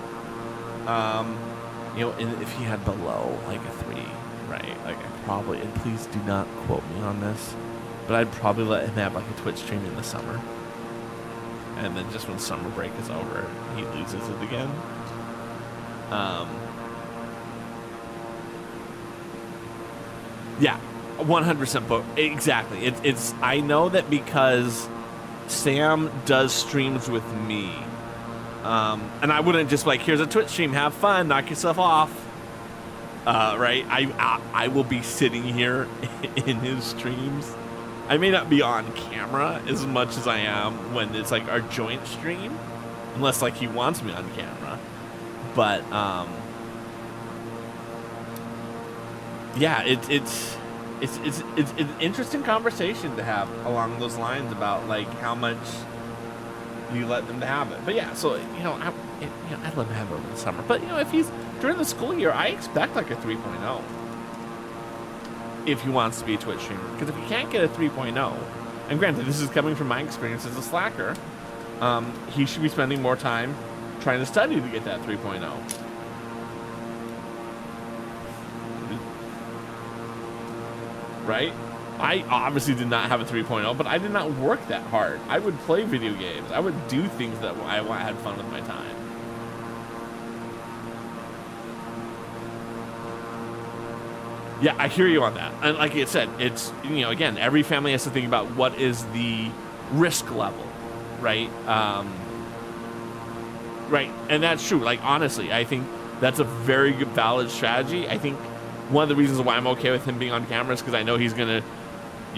You know, and if he had below like a 3, right? Like, I probably, and please do not quote me on this, but I'd probably let him have like a Twitch stream in the summer. And then just when summer break is over, he loses it again. Yeah, 100%. But exactly. It's. I know that because Sam does streams with me, and I wouldn't just like, here's a Twitch stream, have fun, knock yourself off. Right? I will be sitting here in his streams. I may not be on camera as much as I am when it's like our joint stream, unless like he wants me on camera. But yeah, it's an interesting conversation to have along those lines about like how much you let them to have it. But yeah, so you know, I'd let him have it over the summer. But you know, if he's during the school year, I expect like a 3.0. If he wants to be a Twitch streamer, because if he can't get a 3.0, and granted, this is coming from my experience as a slacker, he should be spending more time trying to study to get that 3.0. Right? I obviously did not have a 3.0, but I did not work that hard. I would play video games. I would do things that I had fun with my time. Yeah, I hear you on that. And like I said, it's, you know, again, every family has to think about what is the risk level, right? Right, and that's true. Like, honestly, I think that's a very good, valid strategy. I think one of the reasons why I'm okay with him being on camera is because I know he's going to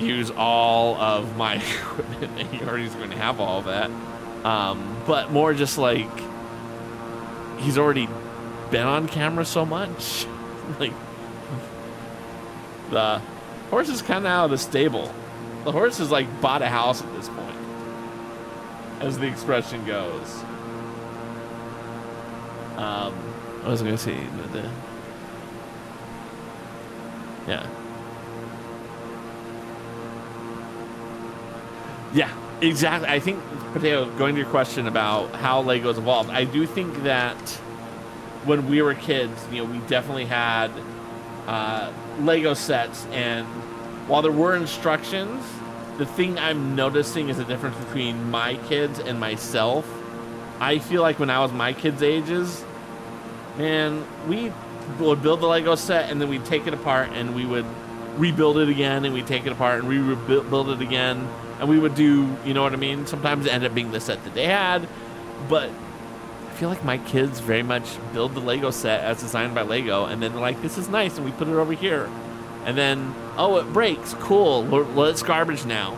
use all of my equipment, and he already is going to have all of that. But more just like, he's already been on camera so much. Like, the horse is kind of out of the stable. The horse has like bought a house at this point, as the expression goes. I was gonna say yeah, exactly. I think, Potato, going to your question about how Legos evolved, I do think that when we were kids, you know, we definitely had Lego sets, and while there were instructions, the thing I'm noticing is the difference between my kids and myself. I feel like when I was my kids' ages, man, we would build the Lego set and then we'd take it apart and we would rebuild it again, and we'd take it apart and rebuild it again, and we would do, you know what I mean? Sometimes it ended up being the set that they had, but I feel like my kids very much build the Lego set as designed by Lego, and then they're like, this is nice, and we put it over here. And then, oh, it breaks. Cool. Well, it's garbage now.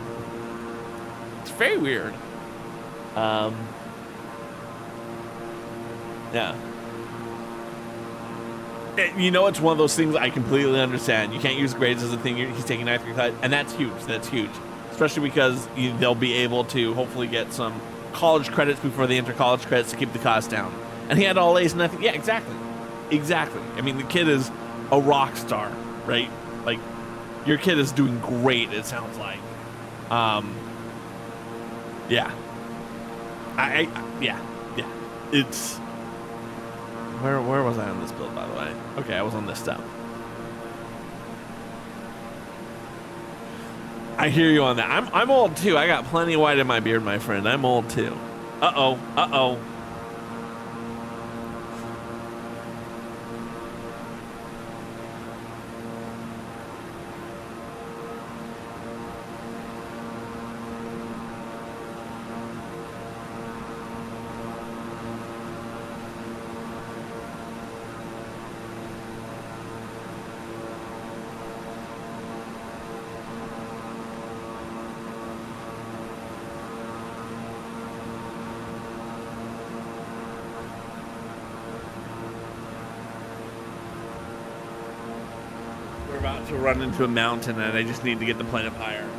It's very weird. Yeah. You know, it's one of those things I completely understand. You can't use grades as a thing. He's taking 9th grade class, and that's huge. That's huge. Especially because they'll be able to hopefully get some college credits before they enter college credits to keep the cost down. And he had all A's and nothing. Yeah, exactly. Exactly. I mean, the kid is a rock star, right? Like, your kid is doing great, it sounds like. Yeah. Yeah. It's... Where was I on this build, by the way? Okay, I was on this step. I hear you on that. I'm old too. I got plenty of white in my beard, my friend. I'm old too. Uh-oh. About to run into a mountain, and I just need to get the plane up higher.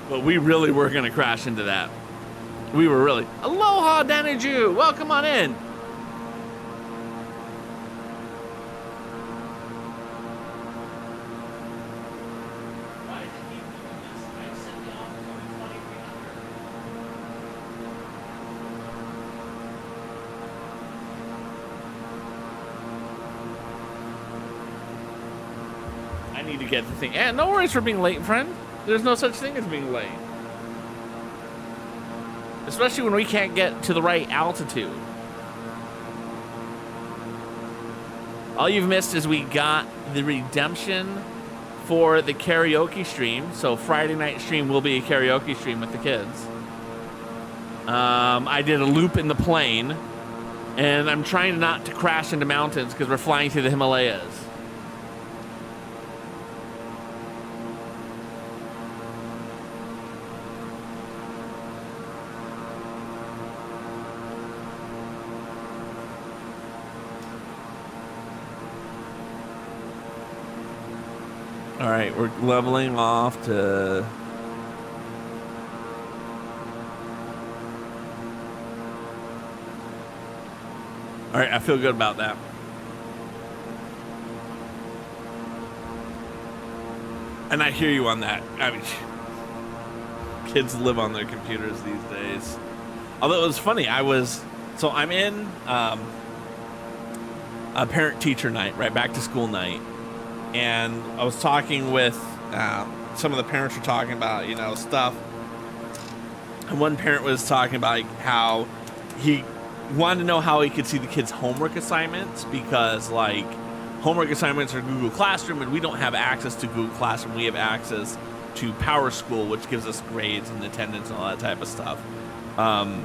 But we really were going to crash into that. We were really... Aloha, Danny Jew! Welcome on in! I need to get the thing... Yeah, no worries for being late, friend. There's no such thing as being late. Especially when we can't get to the right altitude. All you've missed is we got the redemption for the karaoke stream. So Friday night stream will be a karaoke stream with the kids. I did a loop in the plane. And I'm trying not to crash into mountains because we're flying through the Himalayas. All right, we're leveling off to... All right, I feel good about that. And I hear you on that. I mean, kids live on their computers these days. Although it was funny, so I'm in a parent-teacher night, right, back to school night. And I was talking with some of the parents were talking about, stuff. And one parent was talking about how he wanted to know how he could see the kids' homework assignments because, homework assignments are Google Classroom, and we don't have access to Google Classroom. We have access to Power School, which gives us grades and attendance and all that type of stuff. And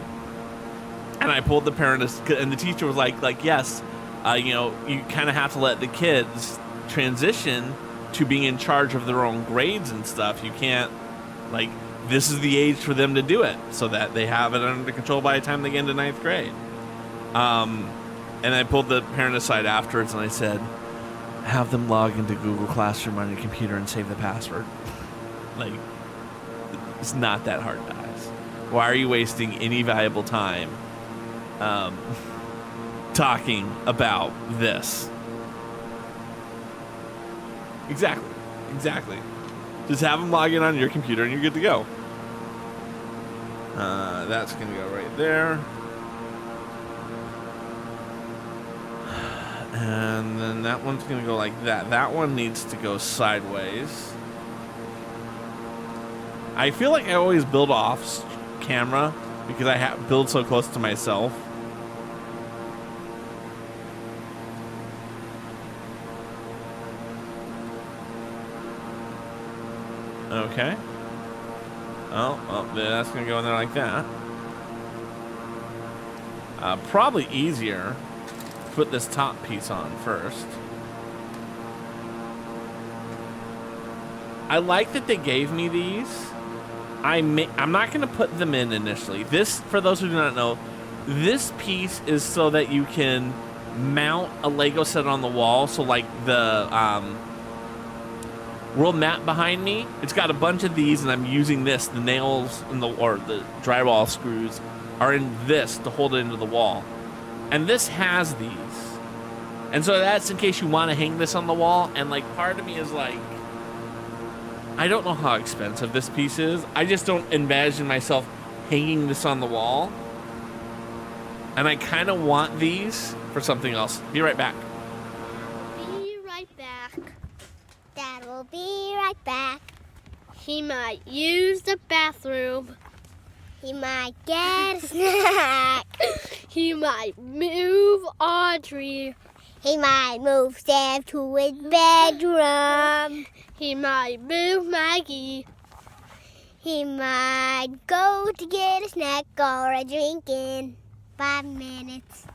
I pulled the parent, and the teacher was like, yes, you kind of have to let the kids transition to being in charge of their own grades and stuff. You can't, this is the age for them to do it so that they have it under control by the time they get into 9th grade. And I pulled the parent aside afterwards and I said, have them log into Google Classroom on your computer and save the password. It's not that hard, guys. Why are you wasting any valuable time talking about this? Exactly. Just have them log in on your computer and you're good to go. That's going to go right there. And then that one's going to go like that. That one needs to go sideways. I feel like I always build off camera because I build so close to myself. Okay. Oh, that's going to go in there like that. Probably easier to put this top piece on first. I like that they gave me these. I'm not going to put them in initially. This, for those who do not know, this piece is so that you can mount a Lego set on the wall. So like the world map behind me, it's got a bunch of these, and I'm using this. The nails or the drywall screws are in this to hold it into the wall. And this has these. And so that's in case you want to hang this on the wall. And part of me is I don't know how expensive this piece is. I just don't envision myself hanging this on the wall. And I kind of want these for something else. Be right back. Be right back. Dad will be right back. He might use the bathroom. He might get a snack. He might move Audrey. He might move Sam to his bedroom. He might move Maggie. He might go to get a snack or a drink in 5 minutes.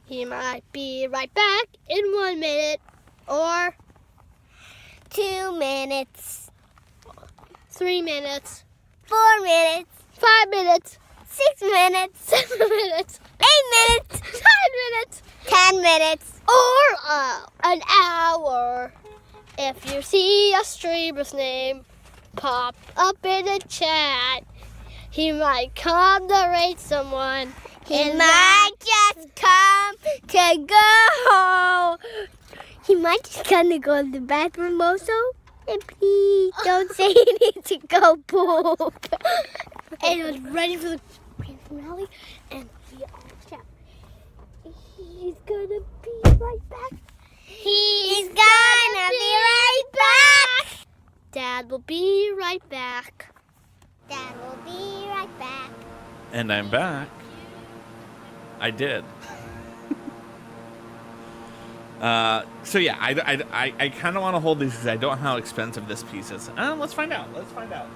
He might be right back in 1 minute or 2 minutes. 3 minutes. 4 minutes. 5 minutes. 6 minutes. 7 minutes. 8 minutes. 9 minutes. 10 minutes. Or an hour. If you see a streamer's name pop up in the chat, he might come to rate someone. He might just come to go. He might just come to go to the bathroom also. And please don't say you need to go poop. And I was ready for the grand finale, and we all shout, he's gonna be right back. He's gonna be right back. Dad will be right back. Dad will be right back. And I'm back. I did. So yeah, I kind of want to hold these because I don't know how expensive this piece is. Let's find out. Let's find out.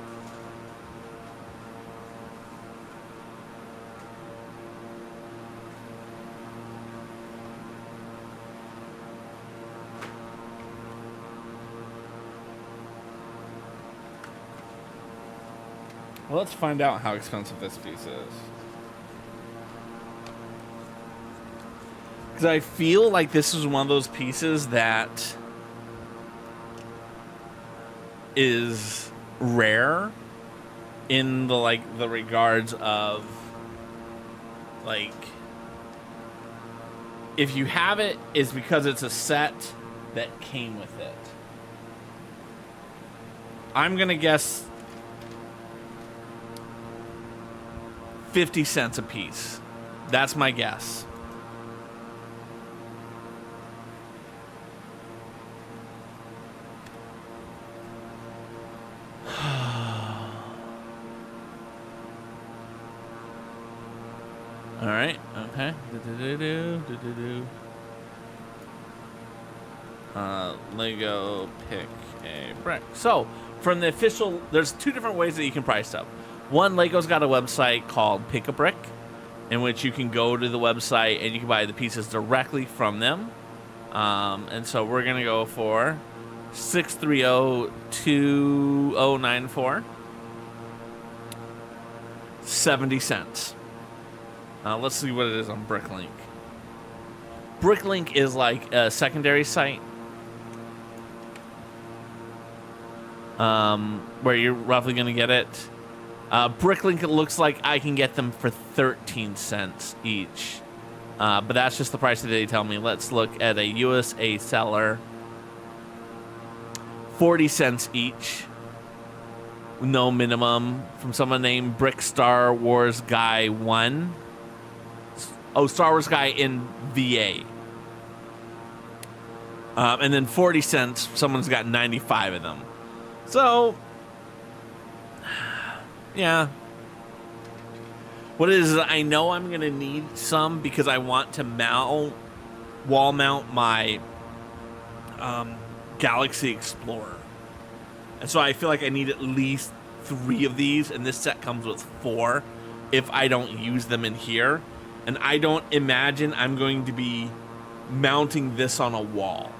Well, let's find out how expensive this piece is. Because I feel like this is one of those pieces that is rare in the regards of like if you have it, it's because it's a set that came with it. I'm gonna guess 50 cents a piece. That's my guess. All right. Okay. Lego pick a brick. So from the official, there's two different ways that you can price up. One, Lego's got a website called Pick a Brick, in which you can go to the website and you can buy the pieces directly from them. And so we're gonna go for 630-2094. 70 cents. Let's see what it is on Bricklink. Bricklink is like a secondary site where you're roughly going to get it. Bricklink, it looks like I can get them for 13 cents each. But that's just the price that they tell me. Let's look at a USA seller. 40 cents each. No minimum. From someone named Brick Star Wars Guy 1. Oh, Star Wars Guy in VA. And then 40 cents, someone's got 95 of them. So, yeah. What it is I know I'm going to need some because I want to wall mount my Galaxy Explorer. And so I feel like I need at least 3 of these, and this set comes with 4 if I don't use them in here. And I don't imagine I'm going to be mounting this on a wall.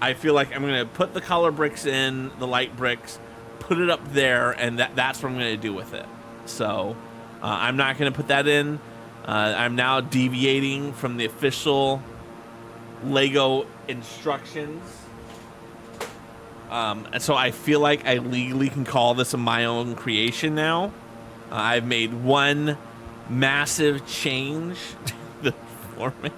I feel like I'm going to put the color bricks in, the light bricks, put it up there, and that's what I'm going to do with it. So I'm not going to put that in. I'm now deviating from the official Lego instructions. And so I feel like I legally can call this my own creation now. I've made one massive change to the format.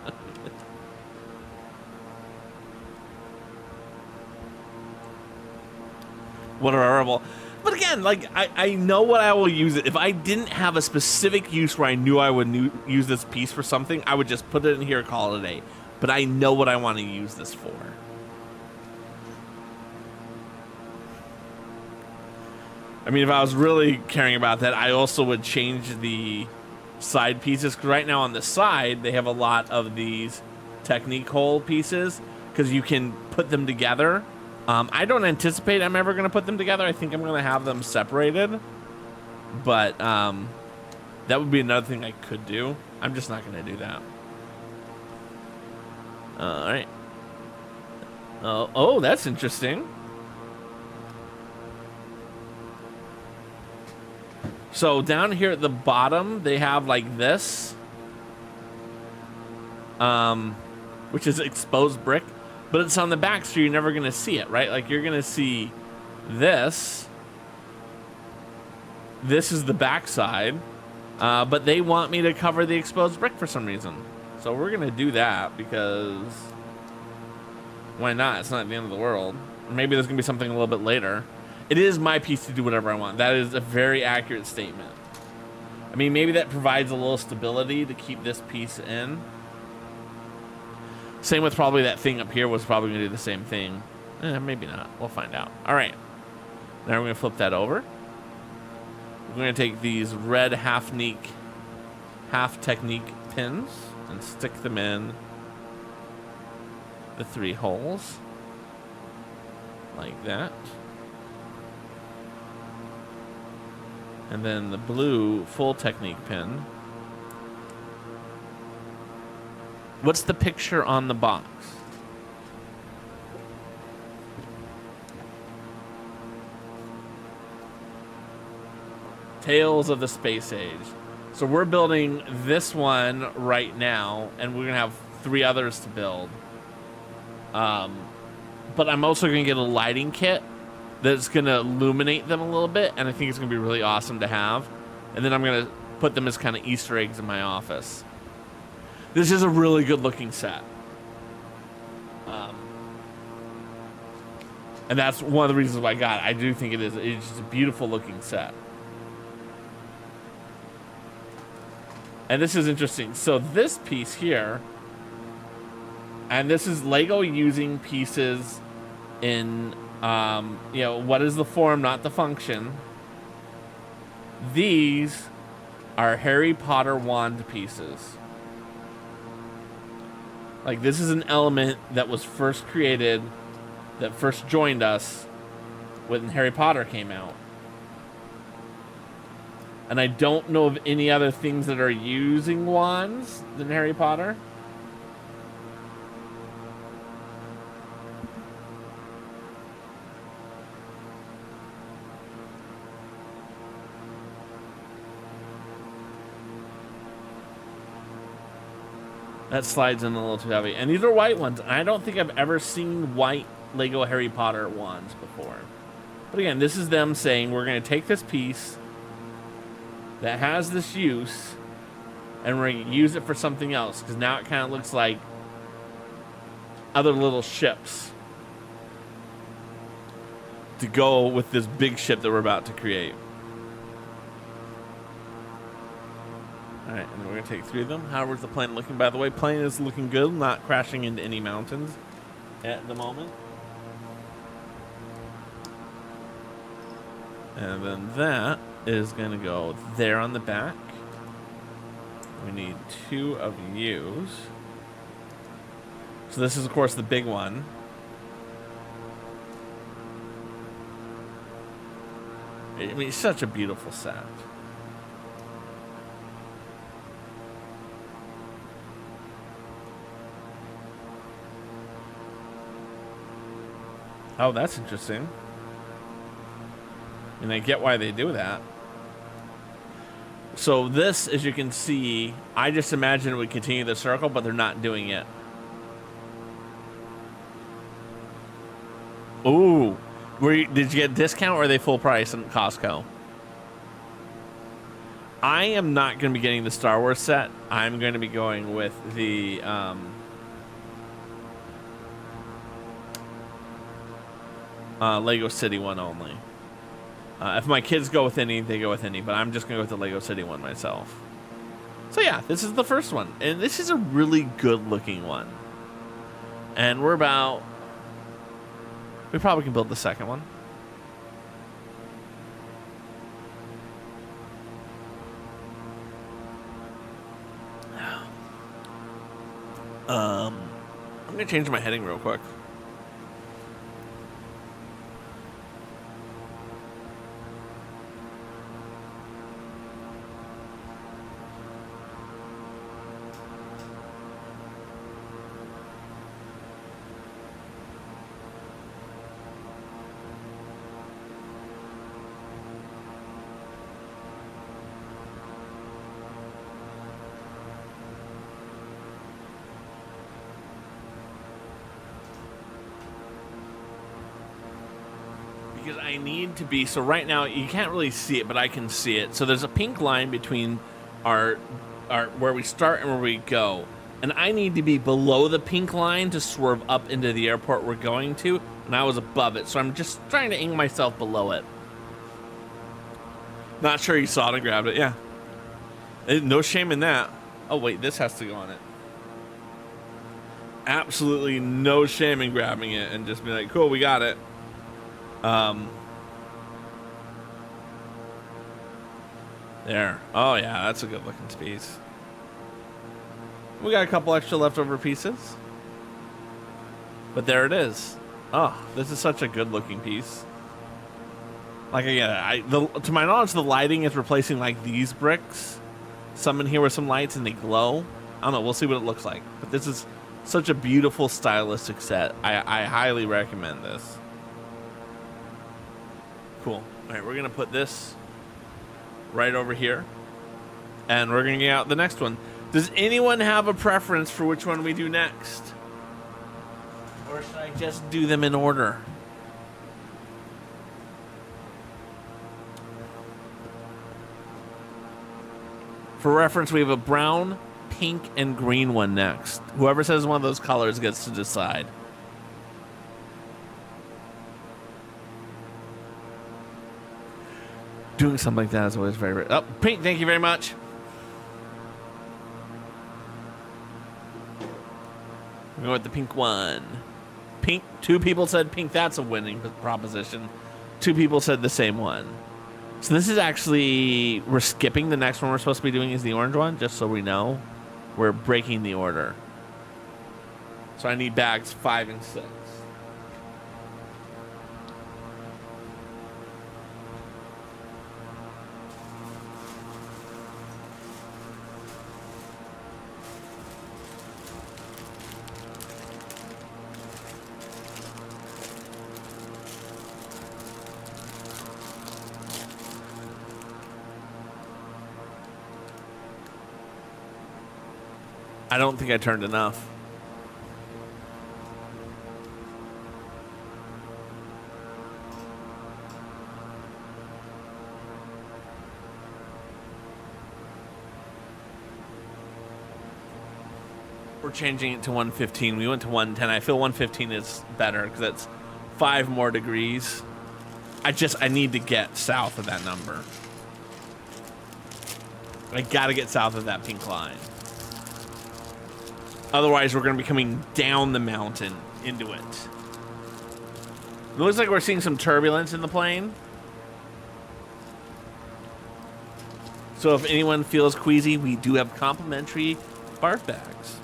What a horrible. But again, like, I know what I will use it. If I didn't have a specific use where I knew I would use this piece for something, I would just put it in here and call it a day. But I know what I want to use this for. I mean, if I was really caring about that, I also would change the side pieces. Because right now on the side, they have a lot of these technique hole pieces. Because you can put them together. I don't anticipate I'm ever going to put them together. I think I'm going to have them separated. But that would be another thing I could do. I'm just not going to do that. All right. Oh, that's interesting. So down here at the bottom, they have like this, which is exposed brick, but it's on the back, so you're never going to see it, right? Like you're going to see this. This is the back side, but they want me to cover the exposed brick for some reason. So we're going to do that because why not? It's not the end of the world. Maybe there's going to be something a little bit later. It is my piece to do whatever I want. That is a very accurate statement. I mean, maybe that provides a little stability to keep this piece in. Same with probably that thing up here was probably going to do the same thing. Maybe not. We'll find out. All right. Now we're going to flip that over. We're going to take these red half technique pins and stick them in the 3 holes. Like that. And then the blue full technique pin. What's the picture on the box? Tales of the Space Age. So we're building this one right now, and we're gonna have 3 others to build. But I'm also gonna get a lighting kit that's going to illuminate them a little bit, and I think it's going to be really awesome to have. And then I'm going to put them as kind of Easter eggs in my office. This is a really good looking set. And that's one of the reasons why I got it. I do think it is. It's just a beautiful looking set. And this is interesting. So this piece here, and this is Lego using pieces in, you know, what is the form, not the function. These are Harry Potter wand pieces. Like, this is an element that was first created, that first joined us when Harry Potter came out. And I don't know of any other things that are using wands than Harry Potter. That slides in a little too heavy. And these are white ones. I don't think I've ever seen white Lego Harry Potter wands before. But again, this is them saying we're going to take this piece that has this use and we're going to use it for something else, because now it kind of looks like other little ships to go with this big ship that we're about to create. All right, and we're going to take 3 of them. How's the plane looking, by the way? Plane is looking good, not crashing into any mountains at the moment. And then that is going to go there on the back. We need 2 of yous. So this is, of course, the big one. I mean, it's such a beautiful set. Oh, that's interesting. And I get why they do that. So this, as you can see, I just imagine it would continue the circle, but they're not doing it. Ooh. Did you get a discount, or are they full price in Costco? I am not going to be getting the Star Wars set. I'm going to be going with the... Lego City one only. If my kids go with any, they go with any, but I'm just going to go with the Lego City one myself. So yeah, this is the first one. And this is a really good looking one. And we're about... We probably can build the second one. I'm going to change my heading real quick. Because I need to be, so right now you can't really see it, but I can see it. So there's a pink line between our where we start and where we go. And I need to be below the pink line to swerve up into the airport we're going to. And I was above it, so I'm just trying to aim myself below it. Not sure you saw it and grabbed it, yeah. No shame in that. Oh wait, this has to go on it. Absolutely no shame in grabbing it and just be like, cool, we got it. There. Oh yeah, that's a good looking piece. We got a couple extra leftover pieces. But there it is. Oh, this is such a good looking piece. Like again, to my knowledge, the lighting is replacing like these bricks. Some in here with some lights and they glow. I don't know, we'll see what it looks like. But this is such a beautiful stylistic set. I highly recommend this. Cool. All right, we're going to put this right over here. And we're going to get out the next one. Does anyone have a preference for which one we do next? Or should I just do them in order? For reference, we have a brown, pink, and green one next. Whoever says one of those colors gets to decide. Doing something like that is always very... Oh, pink, thank you very much. We're going with the pink one. Pink. 2 people said pink. That's a winning proposition. 2 people said the same one. So this is actually... We're skipping the next one we're supposed to be doing is the orange one, just so we know. We're breaking the order. So I need bags 5 and 6. I don't think I turned enough. We're changing it to 115. We went to 110. I feel 115 is better because it's 5 more degrees. I need to get south of that number. I gotta get south of that pink line. Otherwise, we're going to be coming down the mountain into it. It looks like we're seeing some turbulence in the plane. So if anyone feels queasy, we do have complimentary barf bags.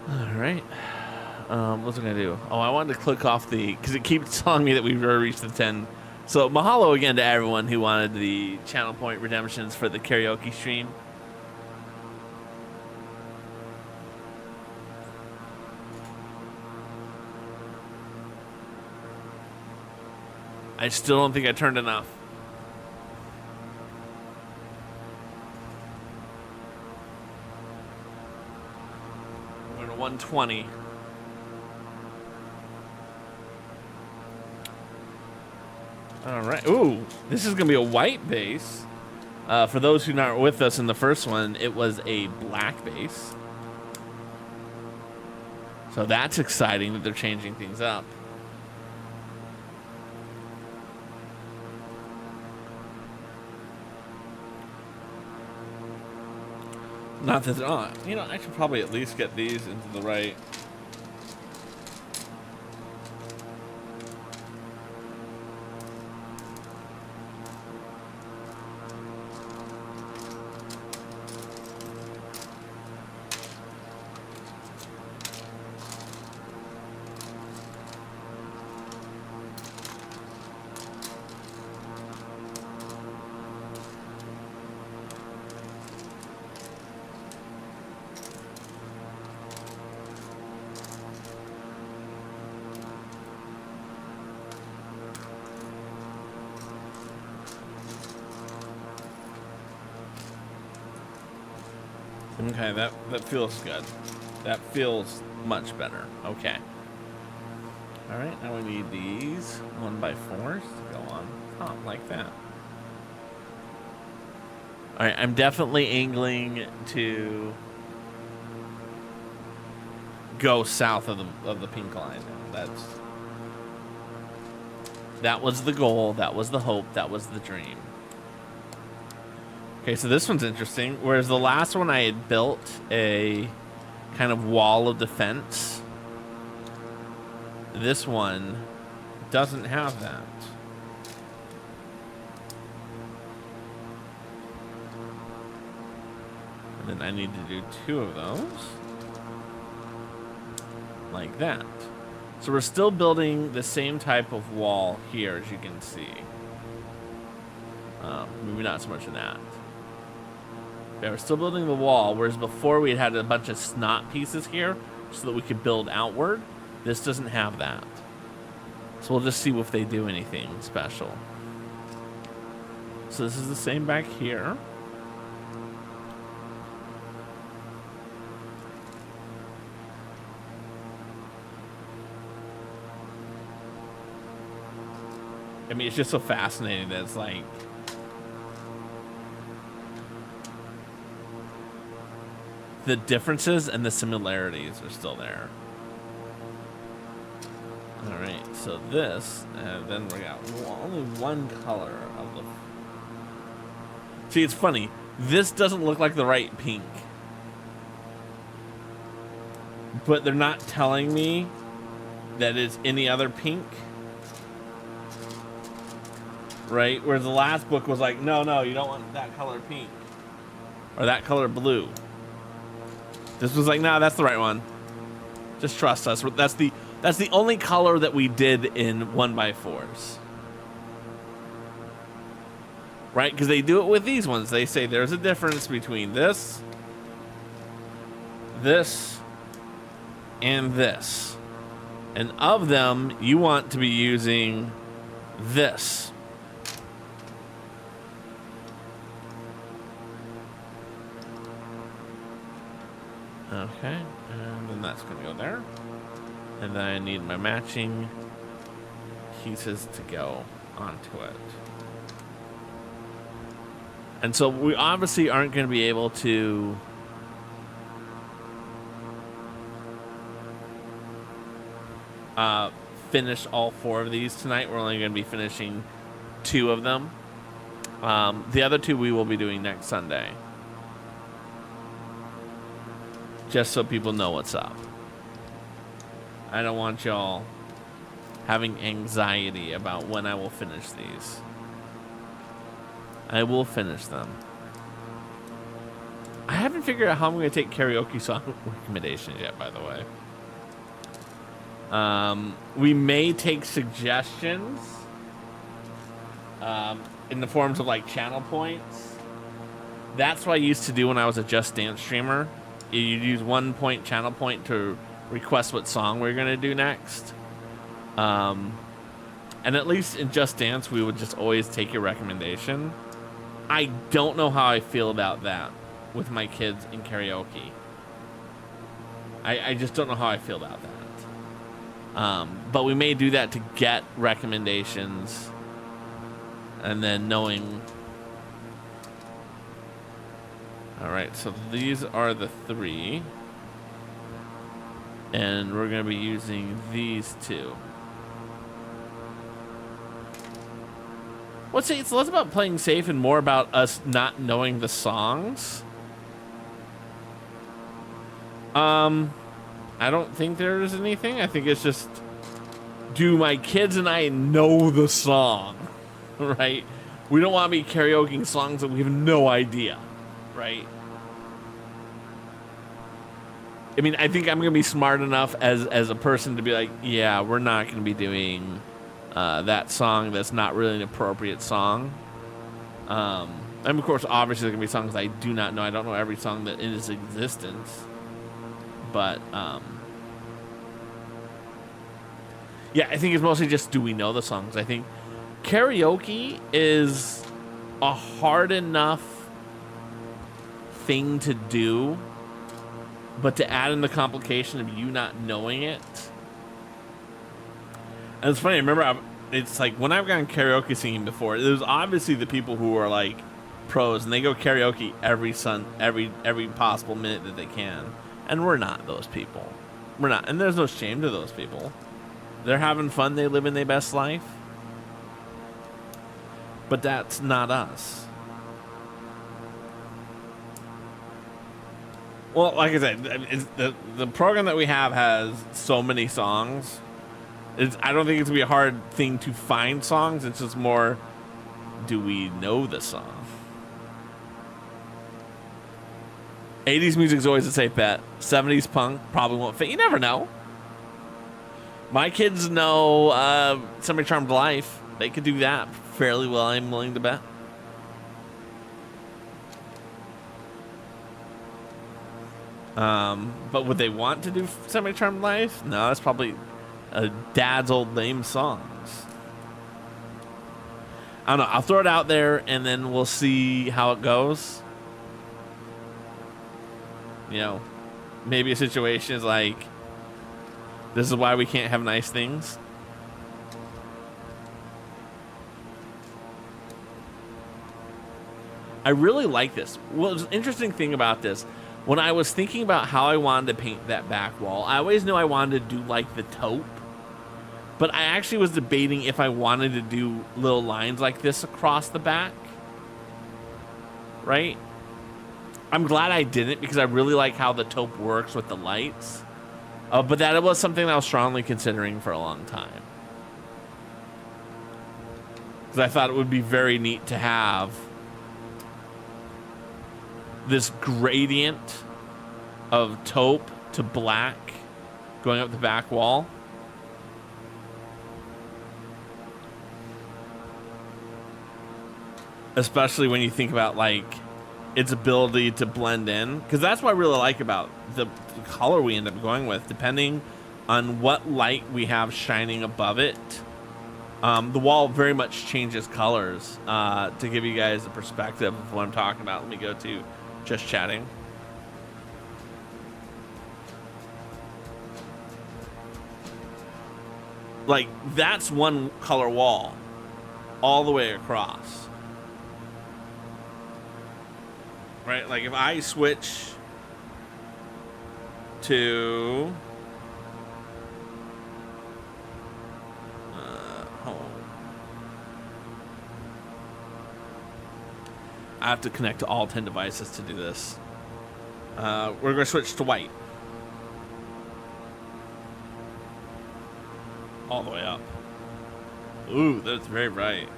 All right. What's it gonna do? Oh, I wanted to click off the, because it keeps telling me that we've already reached the 10. So mahalo again to everyone who wanted the channel point redemptions for the karaoke stream. I still don't think I turned enough. We're going to 120. All right. Ooh, this is going to be a white base. For those who aren't with us in the first one, it was a black base. So that's exciting that they're changing things up. Not that, you know, I should probably at least get these into the right. Okay, that feels good. That feels much better. Okay. All right, now we need these 1x4s to go on top like that. All right, I'm definitely angling to go south of the pink line. That was the goal. That was the hope. That was the dream. Okay, so this one's interesting. Whereas the last one I had built a kind of wall of defense, this one doesn't have that. And then I need to do 2 of those. Like that. So we're still building the same type of wall here, as you can see. Maybe not so much in that. Yeah, we're still building the wall, whereas before we had a bunch of snot pieces here so that we could build outward. This doesn't have that. So we'll just see if they do anything special. So this is the same back here. I mean, it's just so fascinating that it's like, the differences and the similarities are still there. All right, so this, and then we got only one color of the. See, it's funny. This doesn't look like the right pink, but they're not telling me that it's any other pink. Right? Whereas the last book was like, no, you don't want that color pink. Or that color blue. This was like, no, that's the right one. Just trust us. That's the only color that we did in 1x4s. Right? Because they do it with these ones. They say there's a difference between this, and this. And of them, you want to be using this. Okay, and then that's gonna go there. And then I need my matching pieces to go onto it. And so we obviously aren't gonna be able to finish all 4 of these tonight. We're only gonna be finishing 2 of them. The other 2 we will be doing next Sunday. Just so people know what's up. I don't want y'all having anxiety about when I will finish these. I will finish them. I haven't figured out how I'm going to take karaoke song recommendations yet, by the way. We may take suggestions in the forms of like channel points. That's what I used to do when I was a Just Dance streamer. You'd use 1 point channel point to request what song we're gonna do next. And at least in Just Dance, we would just always take your recommendation. I don't know how I feel about that with my kids in karaoke. I just don't know how I feel about that. But we may do that to get recommendations, and then knowing. All right, so these are the 3. And we're going to be using these 2. Well, see, it's less about playing safe and more about us not knowing the songs. I don't think there's anything. I think it's just, do my kids and I know the song, right? We don't want to be karaokeing songs that we have no idea. Right. I mean, I think I'm going to be smart enough as a person to be like, yeah, we're not going to be doing that song that's not really an appropriate song. And of course, obviously, there can be songs I do not know. I don't know every song that in its existence. But, yeah, I think it's mostly just, do we know the songs? I think karaoke is a hard enough thing to do, but to add in the complication of you not knowing it. And it's funny, I remember it's like when I've gone karaoke singing before, there's obviously the people who are like pros and they go karaoke every possible minute that they can, and we're not those people. We're not, and there's no shame to those people. They're having fun, they live in their best life, but that's not us. Well, like I said, the program that we have has so many songs. I don't think it's going to be a hard thing to find songs. It's just more, do we know the song? 80s music is always a safe bet. 70s punk probably won't fit. You never know. My kids know Semi Charmed Life. They could do that fairly well, I'm willing to bet. But would they want to do Semi Charmed Life? No, that's probably Dad's old lame songs. I don't know. I'll throw it out there and then we'll see how it goes. You know, maybe a situation is like, this is why we can't have nice things. I really like this. Well, the interesting thing about this, when I was thinking about how I wanted to paint that back wall, I always knew I wanted to do like the taupe, but I actually was debating if I wanted to do little lines like this across the back, right? I'm glad I didn't, because I really like how the taupe works with the lights. But that was something that I was strongly considering for a long time. Because I thought it would be very neat to have this gradient of taupe to black going up the back wall. Especially when you think about like its ability to blend in, because that's what I really like about the color we end up going with, depending on what light we have shining above it. The wall very much changes colors. To give you guys a perspective of what I'm talking about, let me go to just chatting. Like, that's one color wall all the way across. Right? Like, if I switch to home, I have to connect to all 10 devices to do this. We're going to switch to white. All the way up. Ooh, that's very bright.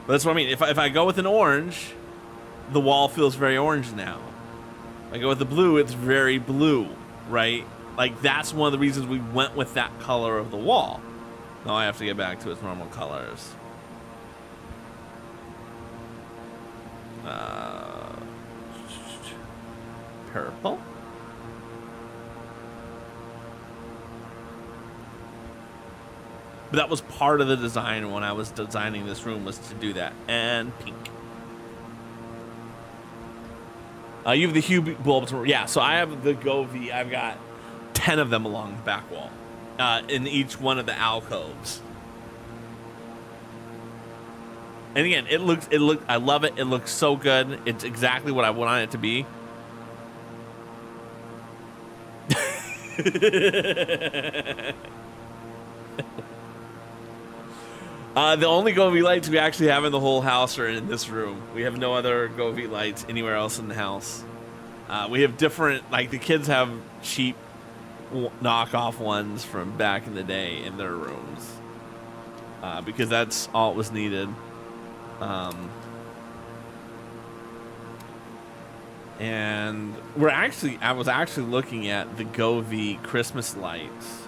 But that's what I mean. If I go with an orange, the wall feels very orange now. If I go with the blue, it's very blue, right? Like, that's one of the reasons we went with that color of the wall. Now I have to get back to its normal colors. Purple. But that was part of the design when I was designing this room, was to do that. And pink. You have the hue bulbs. Yeah, so I have the Govee. I've got 10 of them along the back wall, in each one of the alcoves. And again, it looks. I love it. It looks so good. It's exactly what I want it to be. The only Govee lights we actually have in the whole house are in this room. We have no other Govee lights anywhere else in the house. We have different, like, the kids have cheap knockoff ones from back in the day in their rooms, because that's all it was needed. And I was actually looking at the Govee Christmas lights,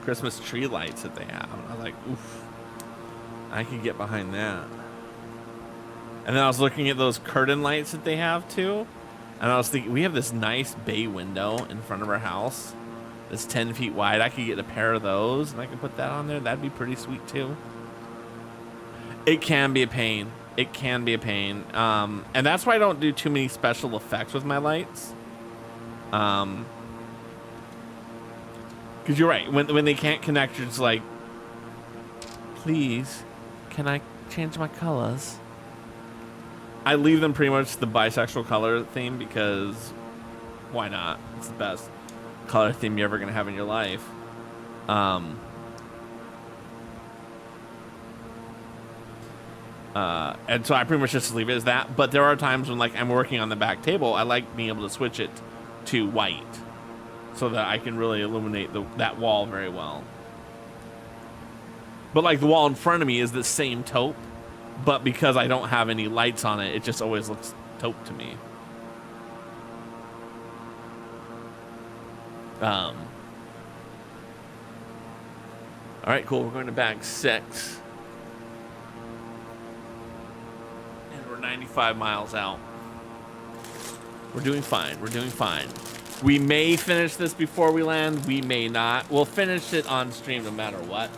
Christmas tree lights that they have. And I was like, oof. I could get behind that. And then I was looking at those curtain lights that they have too. And I was thinking, we have this nice bay window in front of our house that's 10 feet wide. I could get a pair of those and I could put that on there. That'd be pretty sweet too. It can be a pain. It can be a pain. And that's why I don't do too many special effects with my lights. Because you're right. When they can't connect, you're just like, please, can I change my colors? I leave them pretty much the bisexual color theme, because why not? It's the best color theme you're ever going to have in your life. And so I pretty much just leave it as that. But there are times when, like, I'm working on the back table, I like being able to switch it to white so that I can really illuminate that wall very well. But, like, the wall in front of me is the same taupe, but because I don't have any lights on it, it just always looks taupe to me. All right, cool. We're going to bag 6. And we're 95 miles out. We're doing fine. We're doing fine. We may finish this before we land. We may not. We'll finish it on stream no matter what.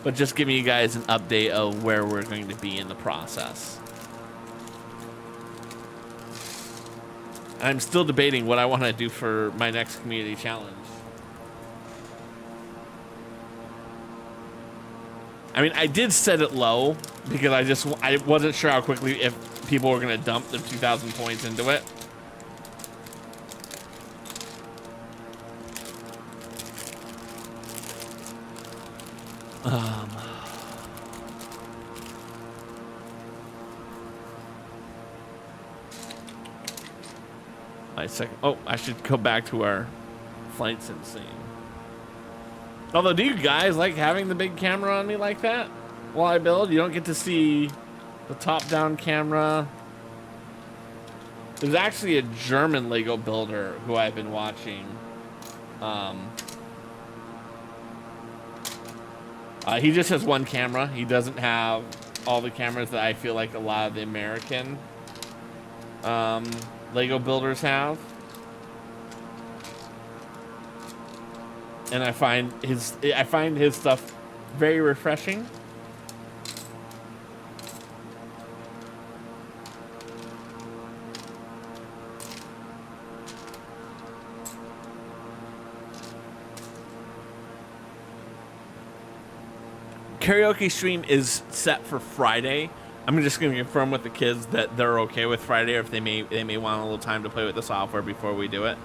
But just giving you guys an update of where we're going to be in the process. I'm still debating what I want to do for my next community challenge. I mean, I did set it low because I wasn't sure how quickly if people are going to dump their 2,000 points into it. My second. Oh, I should go back to our flight sim scene. Although, do you guys like having the big camera on me like that while I build? You don't get to see the top-down camera. There's actually a German Lego builder who I've been watching. He just has one camera. He doesn't have all the cameras that I feel like a lot of the American Lego builders have. And I find his stuff very refreshing. Karaoke stream is set for Friday. I'm just going to confirm with the kids that they're okay with Friday, or if they may want a little time to play with the software before we do it.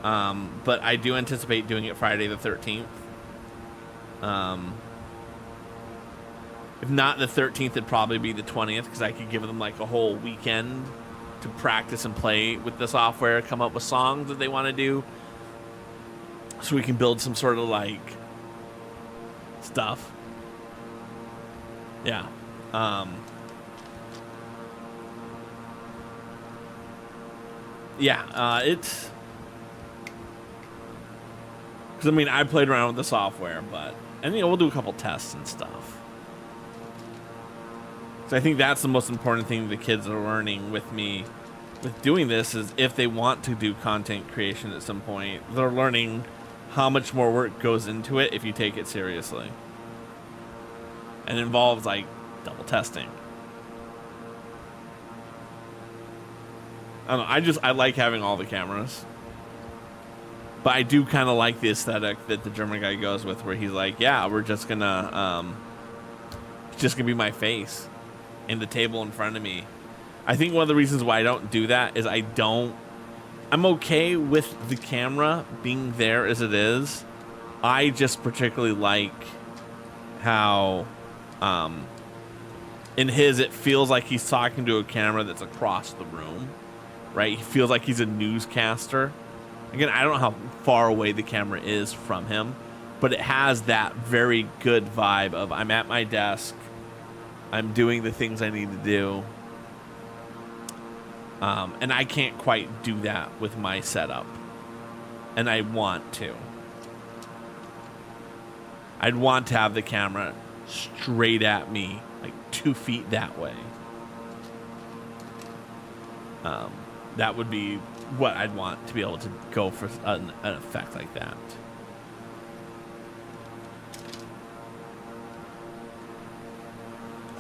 But I do anticipate doing it Friday the 13th. If not the 13th, it'd probably be the 20th, because I could give them like a whole weekend to practice and play with the software, come up with songs that they want to do, so we can build some sort of like stuff. Yeah. It's... Because, I mean, I played around with the software, but... And, you know, we'll do a couple tests and stuff. So I think that's the most important thing the kids are learning with me with doing this, is if they want to do content creation at some point, they're learning how much more work goes into it if you take it seriously. And it involves, like, double testing. I don't know, I like having all the cameras. But I do kind of like the aesthetic that the German guy goes with, where he's like, yeah, we're just gonna, it's just gonna be my face and the table in front of me. I think one of the reasons why I don't do that is I'm okay with the camera being there as it is. I just particularly like how, in his, it feels like he's talking to a camera that's across the room, right? He feels like he's a newscaster. Again, I don't know how far away the camera is from him, but it has that very good vibe of I'm at my desk, I'm doing the things I need to do, and I can't quite do that with my setup, and I want to. I'd want to have the camera straight at me, like 2 feet that way. That would be what I'd want to be able to go for an effect like that.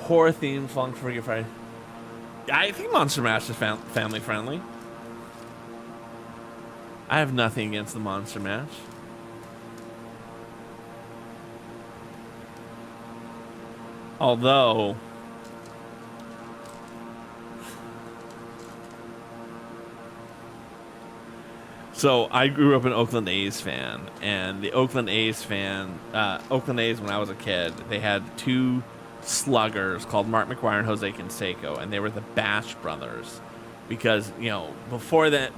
Horror themed Funk Freaky Friday. I think Monster Mash is family friendly. I have nothing against the Monster Mash. Although, so I grew up an Oakland A's fan, and the Oakland A's when I was a kid, they had two sluggers called Mark McGuire and Jose Canseco, and they were the Bash brothers, because, you know, before that,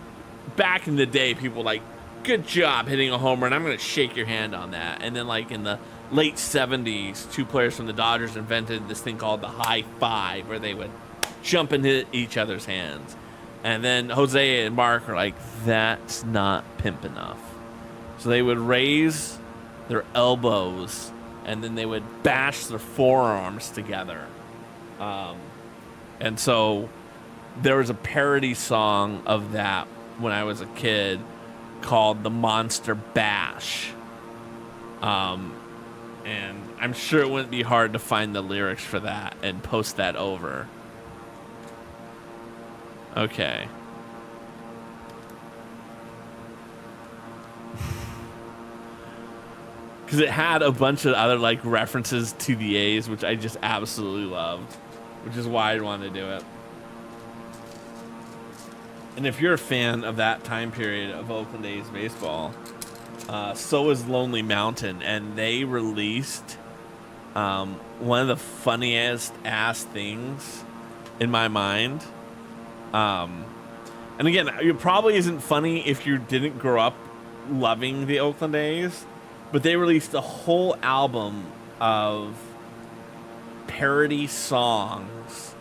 back in the day, people were like, good job hitting a homer, and I'm going to shake your hand on that. And then, like, in the late 70s, two players from the Dodgers invented this thing called the high five, where they would jump and hit each other's hands. And then Jose and Mark are like, that's not pimp enough. So they would raise their elbows, and then they would bash their forearms together. And so there was a parody song of that when I was a kid called The Monster Bash. And I'm sure it wouldn't be hard to find the lyrics for that and post that over. Okay. Because it had a bunch of other, like, references to the A's, which I just absolutely loved, which is why I wanted to do it. And if you're a fan of that time period of Oakland A's baseball, so is Lonely Mountain, and they released one of the funniest ass things in my mind. And again, it probably isn't funny if you didn't grow up loving the Oakland A's, but they released a whole album of parody songs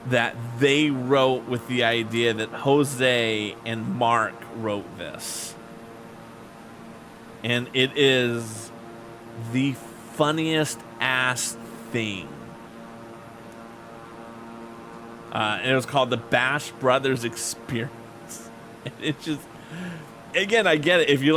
that they wrote with the idea that Jose and Mark wrote this. And it is the funniest ass thing. And it was called the Bash Brothers Experience. And it just, again, I get it. If you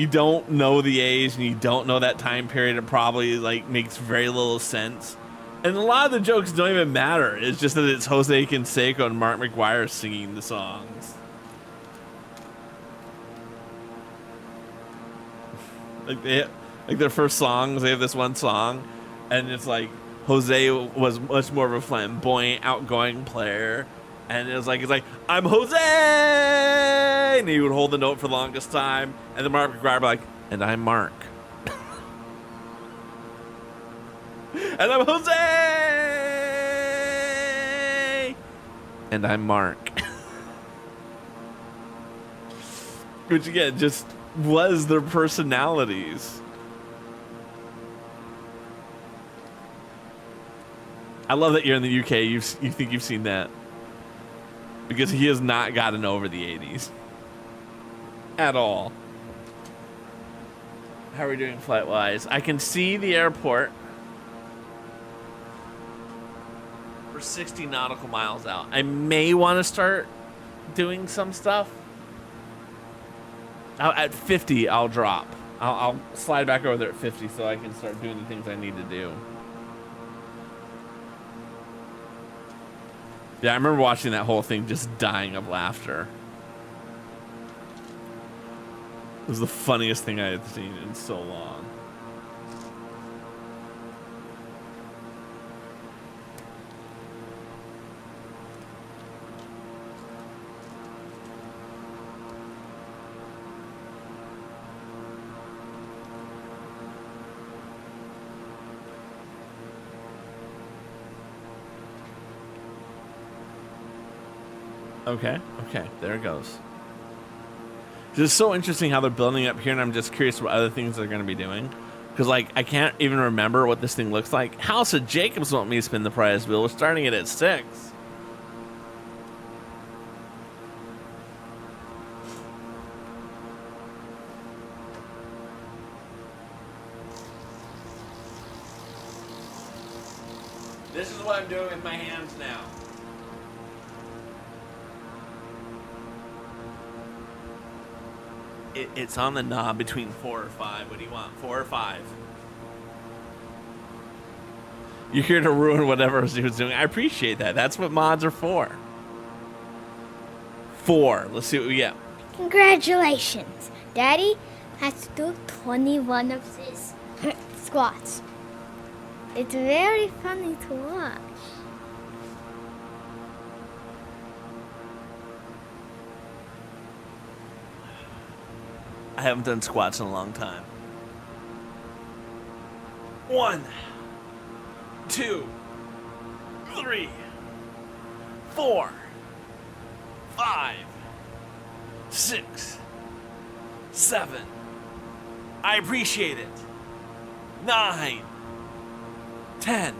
don't know the A's and you don't know that time period, it probably like makes very little sense. And a lot of the jokes don't even matter. It's just that it's Jose Canseco and Mark McGuire singing the songs. Like their first songs, they have this one song, and it's like Jose was much more of a flamboyant, outgoing player, and it's like I'm Jose, and he would hold the note for the longest time, and then Mark McGuire would be like, and I'm Mark, and I'm Jose, and I'm Mark, which again just was their personalities. I love that you're in the UK. You think you've seen that, because he has not gotten over the 80s at all. How are we doing flight wise? I can see the airport. We're 60 nautical miles out. I may want to start doing some stuff. At 50, I'll drop. I'll slide back over there at 50 so I can start doing the things I need to do. Yeah, I remember watching that whole thing just dying of laughter. It was the funniest thing I had seen in so long. Okay, there it goes. It's so interesting how they're building up here, and I'm just curious what other things they're going to be doing. Because, like, I can't even remember what this thing looks like. House of Jacobs want me to spin the prize wheel. We're starting it at 6. This is what I'm doing with my hands now. It's on the knob between 4 or 5. What do you want, 4 or 5? You're here to ruin whatever he was doing. I appreciate that. That's what mods are for. 4. Let's see what we get. Congratulations. Daddy has to do 21 of these squats. It's very funny to watch. I haven't done squats in a long time. 1, 2, 3, 4, 5, 6, 7. I appreciate it. 9, 10,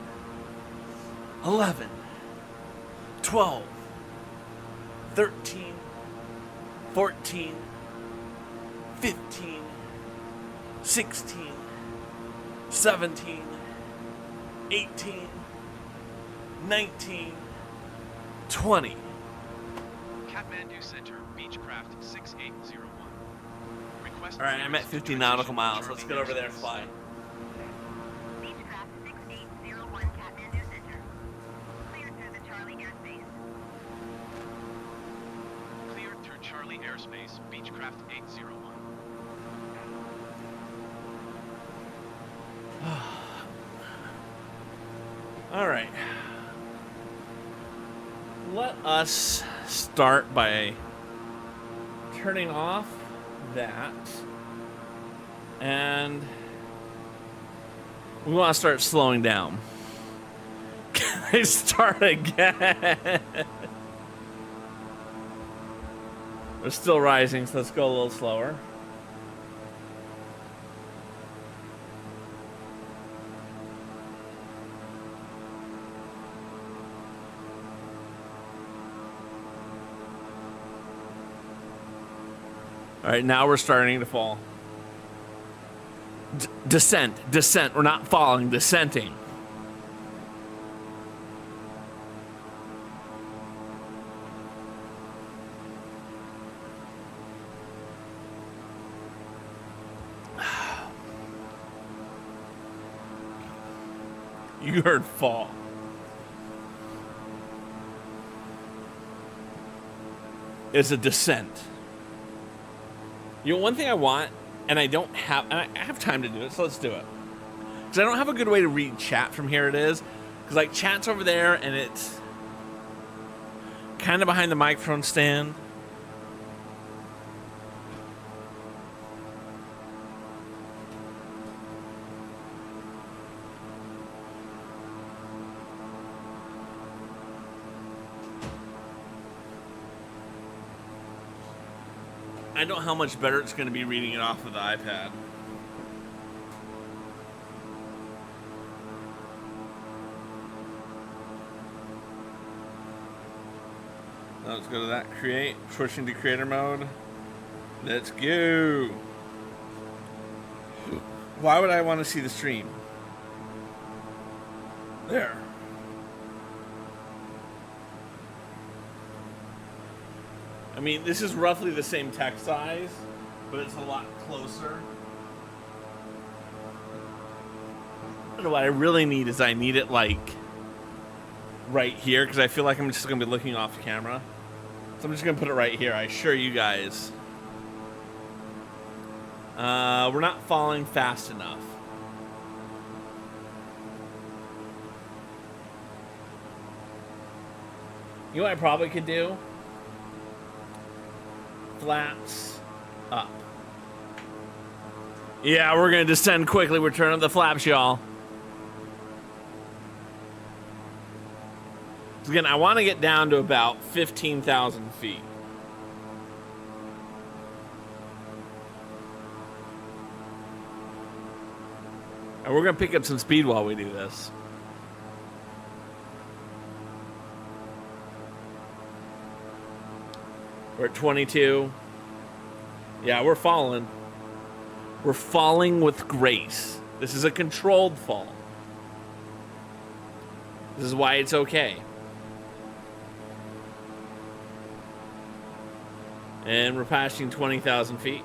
11, 12, 13, 14, 15, 16, 17, 18, 19, 20. Kathmandu Center, Beechcraft 6801. Request. All right, I'm at 50 nautical miles. Let's get over there and fly. Beechcraft 6801 Kathmandu Center. Cleared through the Charlie airspace. Cleared through Charlie airspace, Beechcraft 801. All right. Let us start by turning off that, and we want to start slowing down. Can I start again? We're still rising, so let's go a little slower. All right, now we're starting to fall. Descent. We're not falling, descenting. You heard fall. It's a descent. You know, one thing I want, and I don't have, and I have time to do it, so let's do it. Because I don't have a good way to read chat from here. It is. Because, like, chat's over there, and it's kind of behind the microphone stand. I don't know how much better it's going to be reading it off of the iPad. Now let's go to that create, switching to creator mode. Let's go. Why would I want to see the stream? There. I mean, this is roughly the same text size, but it's a lot closer. What I really need is I need it like right here, because I feel like I'm just going to be looking off camera. So I'm just going to put it right here. I assure you guys. We're not falling fast enough. You know what I probably could do? Flaps up. Yeah, we're going to descend quickly. We're turning up the flaps, y'all. Again, I want to get down to about 15,000 feet. And we're going to pick up some speed while we do this. We're at 22. Yeah, we're falling. We're falling with grace. This is a controlled fall. This is why it's okay. And we're passing 20,000 feet.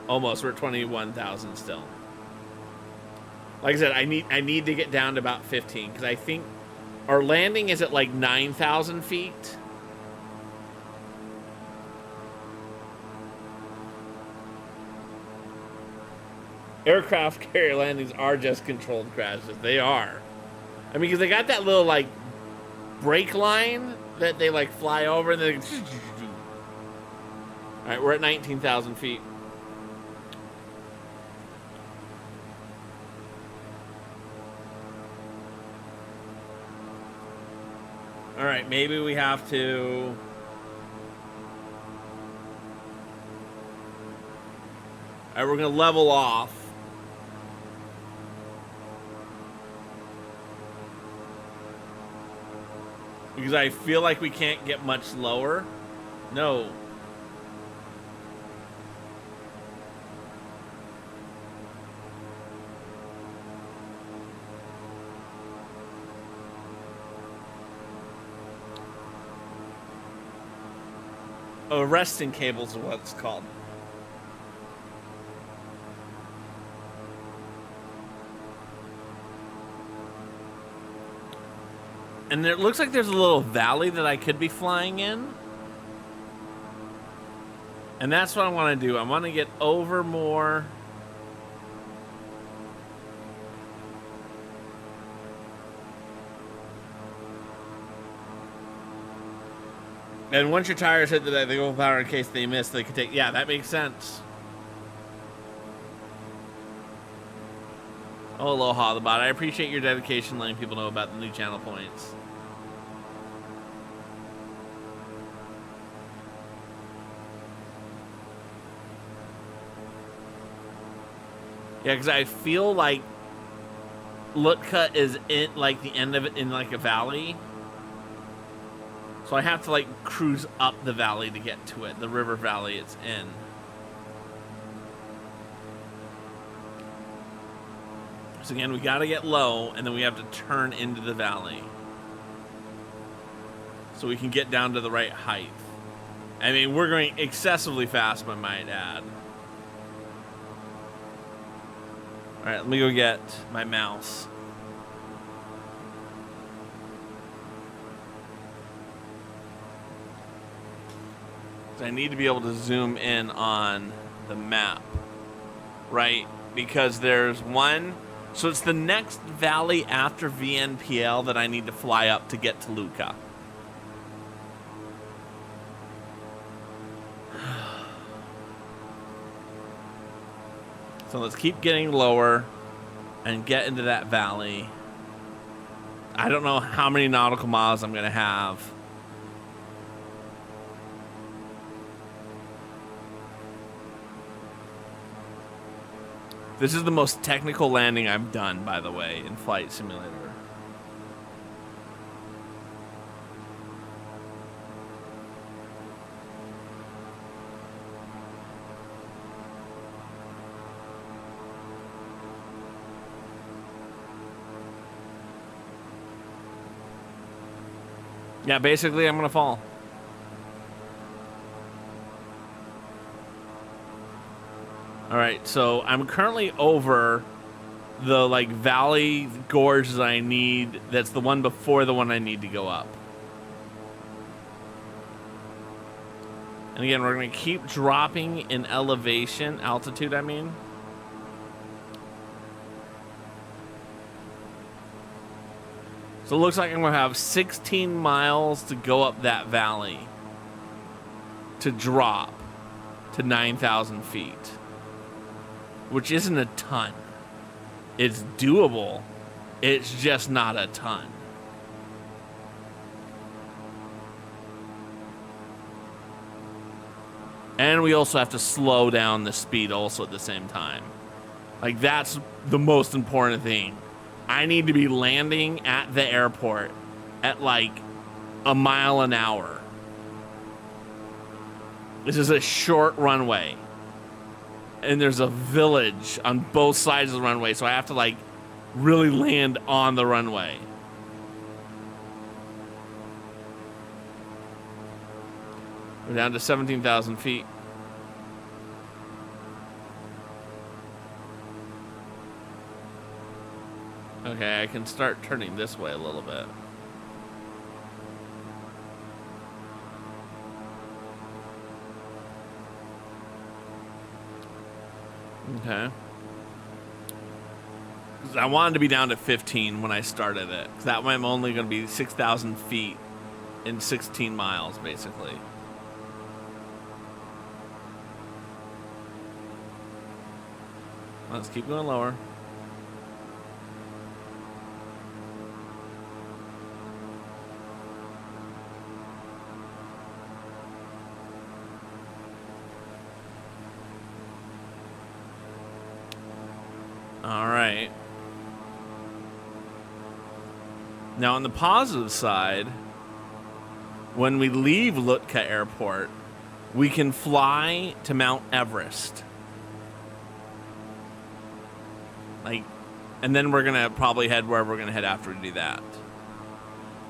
Almost. We're at 21,000 still. Like I said, I need to get down to about 15, because I think our landing is at like 9,000 feet. Aircraft carrier landings are just controlled crashes. They are. I mean, because they got that little, like, brake line that they, like, fly over and then... Alright, we're at 19,000 feet. Alright, maybe we have to... Alright, we're going to level off. Because I feel like we can't get much lower. No. Oh, arresting cables is what it's called. And it looks like there's a little valley that I could be flying in. And that's what I want to do. I want to get over more. And once your tires hit the deck, they go power in case they miss. They can take. Yeah, that makes sense. Oh, aloha, the bot. I appreciate your dedication, letting people know about the new channel points. Yeah, because I feel like Lukla is in like the end of it in like a valley. So I have to like cruise up the valley to get to it, the river valley it's in. So again, we got to get low, and then we have to turn into the valley so we can get down to the right height. I mean, we're going excessively fast, I might add. All right, let me go get my mouse. I need to be able to zoom in on the map, right? Because there's one, so it's the next valley after VNPL that I need to fly up to get to Lukla. So let's keep getting lower and get into that valley. I don't know how many nautical miles I'm going to have. This is the most technical landing I've done, by the way, in Flight Simulator. Yeah, basically, I'm gonna fall. All right, so I'm currently over the like valley gorge that I need. That's the one before the one I need to go up. And again, we're gonna keep dropping in elevation, altitude, I mean. So it looks like I'm gonna have 16 miles to go up that valley to drop to 9,000 feet. Which isn't a ton. It's doable. It's just not a ton. And we also have to slow down the speed also at the same time. Like, that's the most important thing. I need to be landing at the airport at like a mile an hour. This is a short runway. And there's a village on both sides of the runway, so I have to like really land on the runway. We're down to 17,000 feet. Okay, I can start turning this way a little bit. Okay. I wanted to be down to 15 when I started it. That way I'm only going to be 6,000 feet in 16 miles, basically. Let's keep going lower. All right. Now, on the positive side, when we leave Lukla Airport, we can fly to Mount Everest. Like, and then we're going to probably head wherever we're going to head after we do that.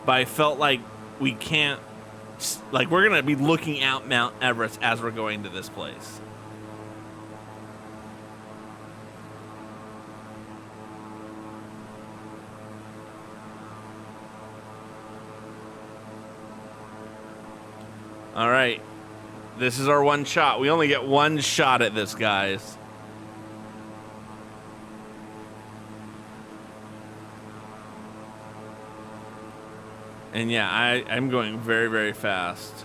But I felt like we can't, like, we're going to be looking out Mount Everest as we're going to this place. All right, this is our one shot. We only get one shot at this, guys. And yeah, I'm going very, very fast.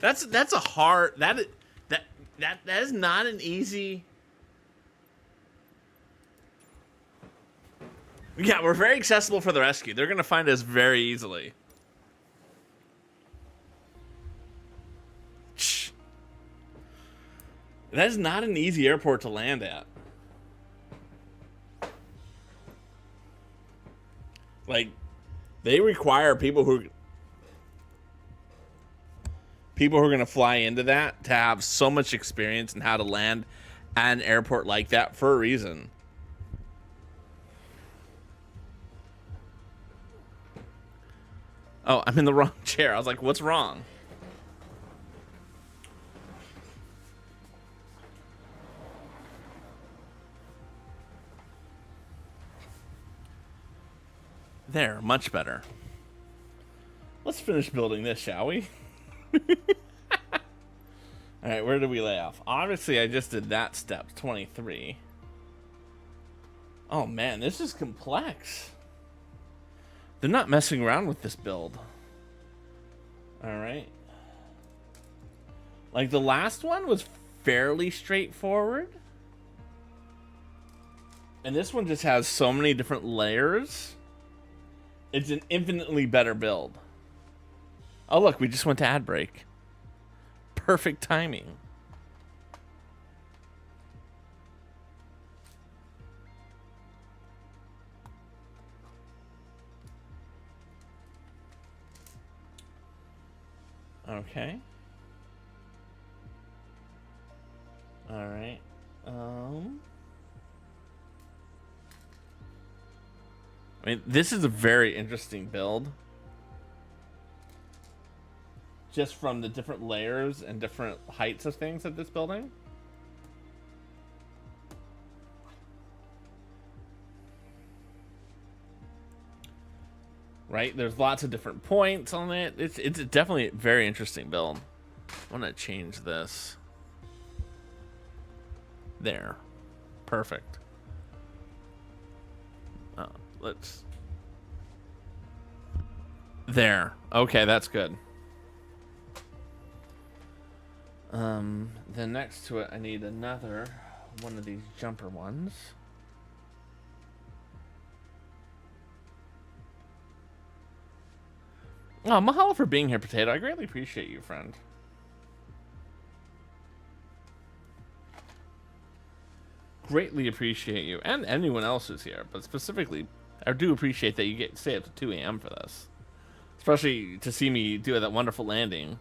That's a hard that is not an easy. Yeah, we're very accessible for the rescue. They're gonna find us very easily. Shh. That is not an easy airport to land at. Like, they require people who are going to fly into that to have so much experience in how to land at an airport like that for a reason. Oh, I'm in the wrong chair. I was like, what's wrong? There, much better. Let's finish building this, shall we? All right, where did we lay off? Obviously, I just did that step, 23. Oh man, this is complex. They're not messing around with this build. All right. Like the last one was fairly straightforward. And this one just has so many different layers. It's an infinitely better build. Oh, look, we just went to ad break. Perfect timing. Okay. All right. I mean, this is a very interesting build. Just from the different layers and different heights of things at this building. Right? There's lots of different points on it. It's definitely a very interesting build. I want to change this. There. Perfect. Let's... There. Okay, that's good. Then next to it, I need another one of these jumper ones. Oh, mahalo for being here, Potato. I greatly appreciate you, friend. Greatly appreciate you, and anyone else who's here, but specifically, I do appreciate that you get to stay up to 2 a.m. for this. Especially to see me do that wonderful landing.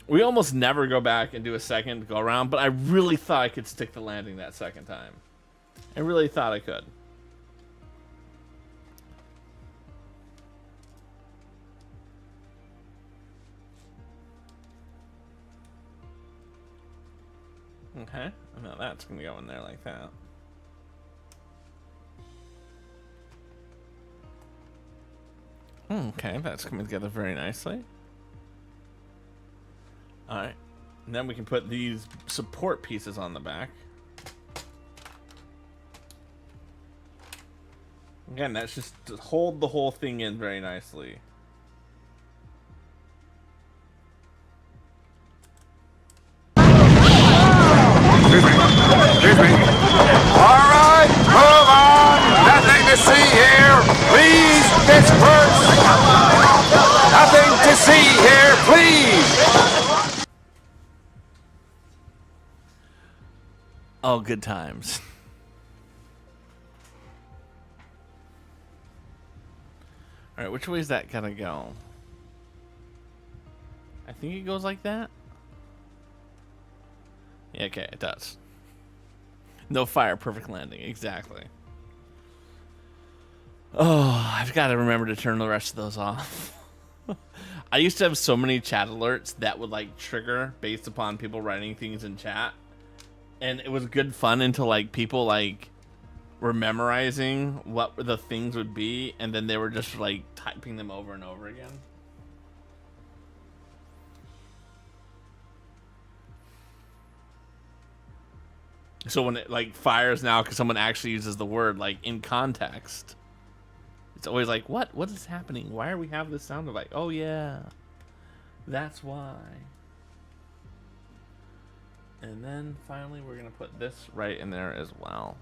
We almost never go back and do a second go around, but I really thought I could stick the landing that second time. I really thought I could. Okay, now that's gonna go in there like that. Okay, that's coming together very nicely. Alright, and then we can put these support pieces on the back. Again, that's just to hold the whole thing in very nicely. Excuse me. All right, move on. Nothing to see here. Please disperse. Nothing to see here, please. Oh, good times. All right, which way is that gonna go? I think it goes like that. Yeah, okay, it does. No fire, perfect landing. Exactly. Oh, I've got to remember to turn the rest of those off. I used to have so many chat alerts that would like trigger based upon people writing things in chat. And it was good fun until like people like were memorizing what the things would be, and then they were just like typing them over and over again. So when it like fires now because someone actually uses the word like in context, it's always like, what is happening? Why are we have this sound of like, oh yeah, That's why. And then finally we're gonna put this right in there as well.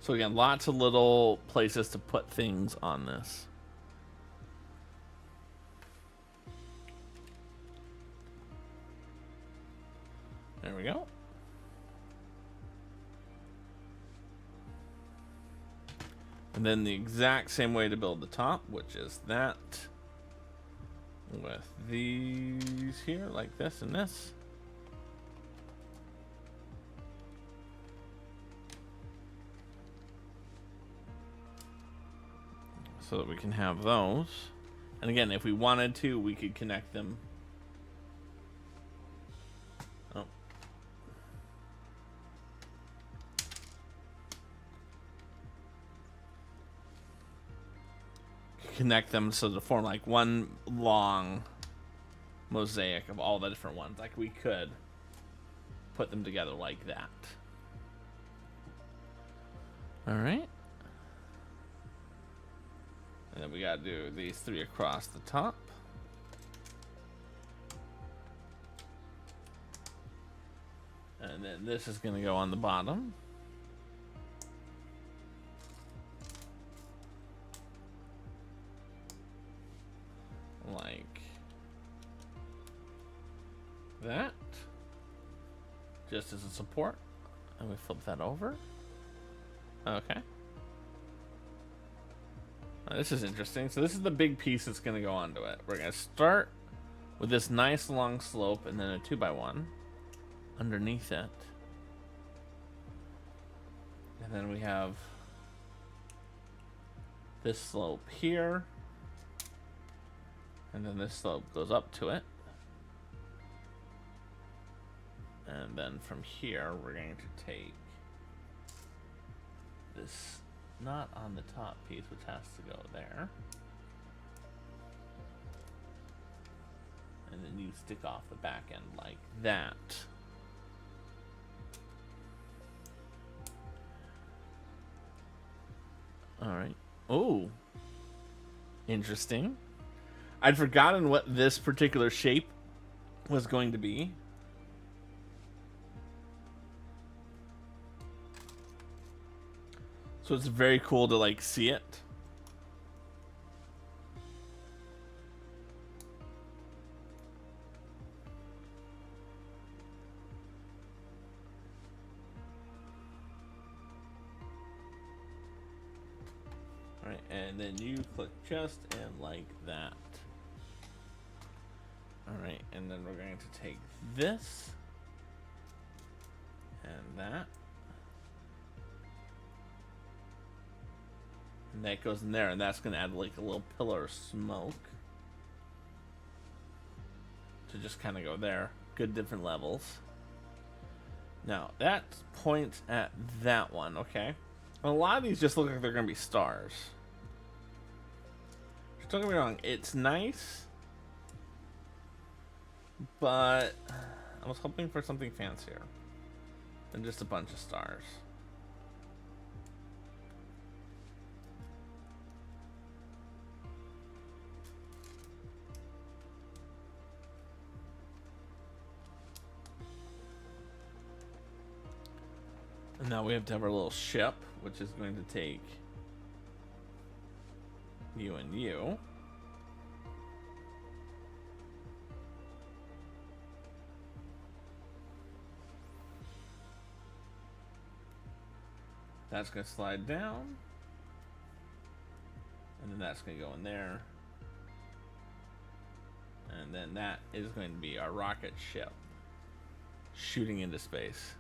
So again, lots of little places to put things on this. There we go. And then the exact same way to build the top, which is that with these here, like this and this. So that we can have those. And again, if we wanted to, we could connect them. Oh. Connect them so to form like one long mosaic of all the different ones. Like we could put them together like that. All right. And then we gotta do these three across the top. And then this is gonna go on the bottom. Like that. Just as a support. And we flip that over. Okay. This is interesting. So this is the big piece that's going to go onto it. We're going to start with this nice long slope and then a 2x1 underneath it. And then we have this slope here. And then this slope goes up to it. And then from here, we're going to take this not on the top piece, which has to go there. And then you stick off the back end like that. All right. Oh, interesting. I'd forgotten what this particular shape was going to be. So it's very cool to like see it. All right, and then you click just and like that. All right, and then we're going to take this and that. And that goes in there, and that's going to add like a little pillar of smoke to just kind of go there. Good different levels. Now, that points at that one, okay? And a lot of these just look like they're going to be stars. Don't get me wrong, it's nice, but I was hoping for something fancier than just a bunch of stars. And now we have to have our little ship, which is going to take you and you. That's going to slide down. And then that's going to go in there. And then that is going to be our rocket ship shooting into space.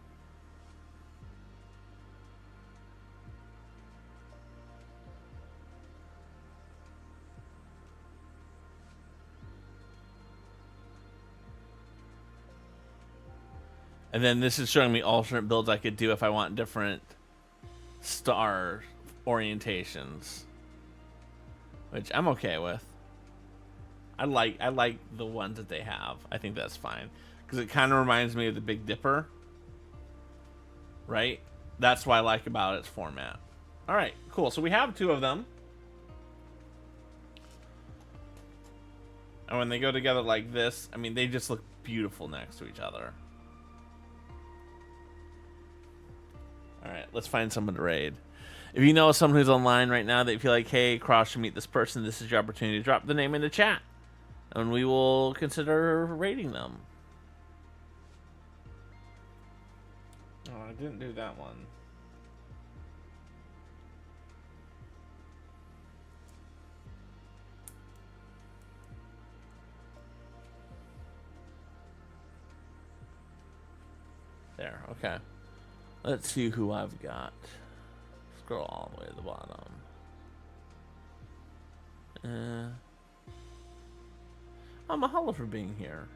And then this is showing me alternate builds I could do if I want different star orientations, which I'm okay with. I like the ones that they have. I think that's fine because it kind of reminds me of the Big Dipper, right? That's what I like about its format. All right, cool. So we have two of them. And when they go together like this, I mean, they just look beautiful next to each other. All right, let's find someone to raid. If you know someone who's online right now that you feel like, hey, Cross should meet this person, this is your opportunity to drop the name in the chat. And we will consider raiding them. Oh, I didn't do that one. There, okay. Let's see who I've got. Scroll all the way to the bottom. Mahalo for being here.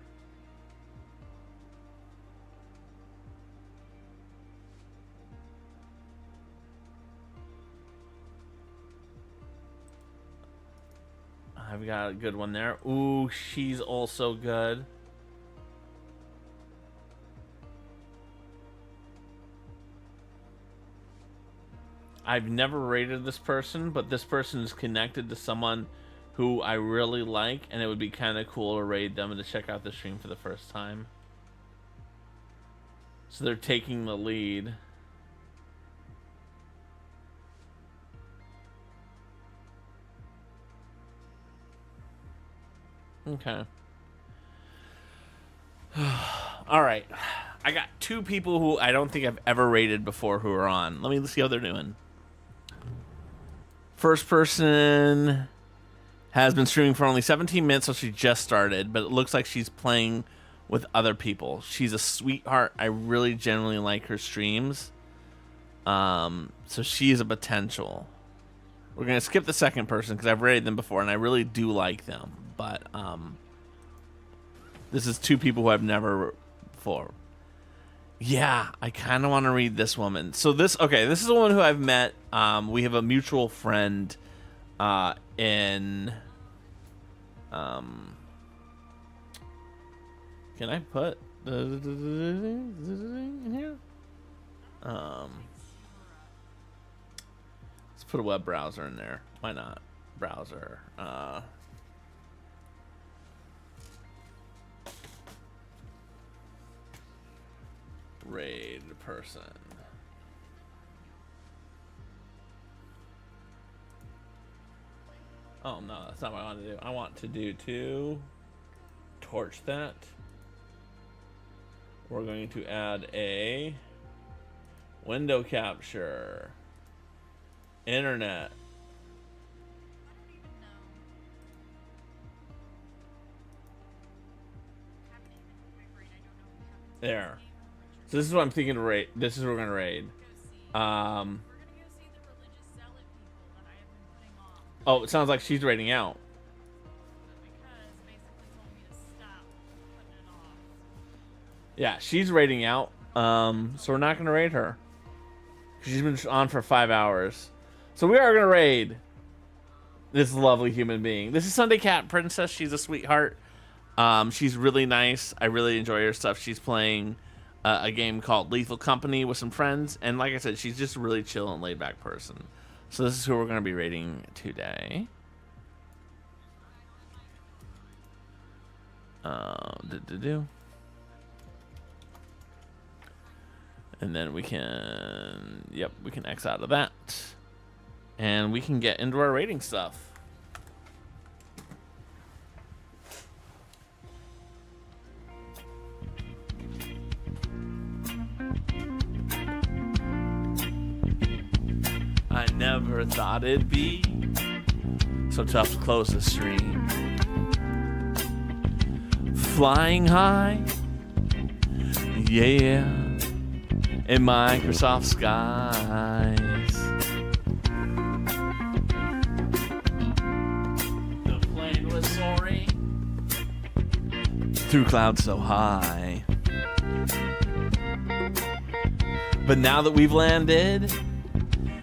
I've got a good one there. Ooh, she's also good. I've never rated this person, but this person is connected to someone who I really like, and it would be kind of cool to raid them and to check out the stream for the first time. So they're taking the lead. Okay. All right. I got two people who I don't think I've ever rated before who are on. Let me see how they're doing. First person has been streaming for only 17 minutes, so she just started, but it looks like she's playing with other people. She's a sweetheart. I really genuinely like her streams. So she's a potential. We're going to skip the second person because I've rated them before, and I really do like them. But this is two people who I've never before. Yeah, I kind of want to read this woman. So this is a woman who I've met. We have a mutual friend in... can I put in here? Let's put a web browser in there. Why not? Browser. Raid person. Oh no, that's not what I want to do. I want to do torch that. We're going to add a window capture. Internet. There. So this is what I'm thinking to raid. This is what we're gonna raid. Oh, it sounds like she's raiding out. Yeah, she's raiding out. So we're not gonna raid her. She's been on for 5 hours. So we are gonna raid this lovely human being. This is Sunday Cat Princess. She's a sweetheart. She's really nice. I really enjoy her stuff. She's playing a game called Lethal Company with some friends, and like I said, she's just a really chill and laid back person. So this is who we're going to be rating today. And then we can, we can X out of that, and we can get into our rating stuff. I never thought it'd be so tough to close the stream. Flying high, yeah, in Microsoft skies. The plane was soaring through clouds so high. But now that we've landed,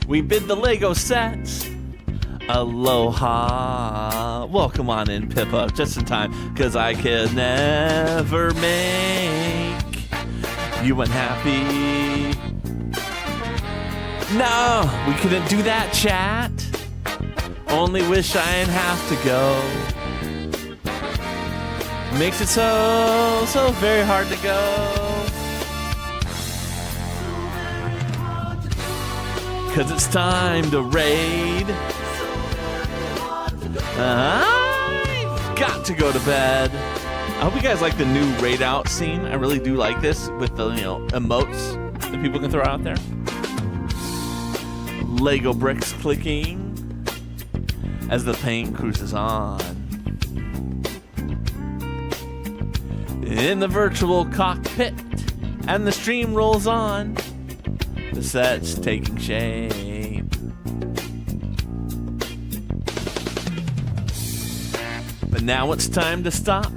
we bid the Lego sets aloha. Welcome on in, Pippa, just in time, because I could never make you unhappy. No, we couldn't do that, chat. Only wish I didn't have to go. Makes it so very hard to go. 'Cause it's time to raid. I've got to go to bed. I hope you guys like the new raid out scene. I really do like this with the, emotes that people can throw out there. Lego bricks clicking as the plane cruises on. In the virtual cockpit, and the stream rolls on. The set's taking shape. But now it's time to stop.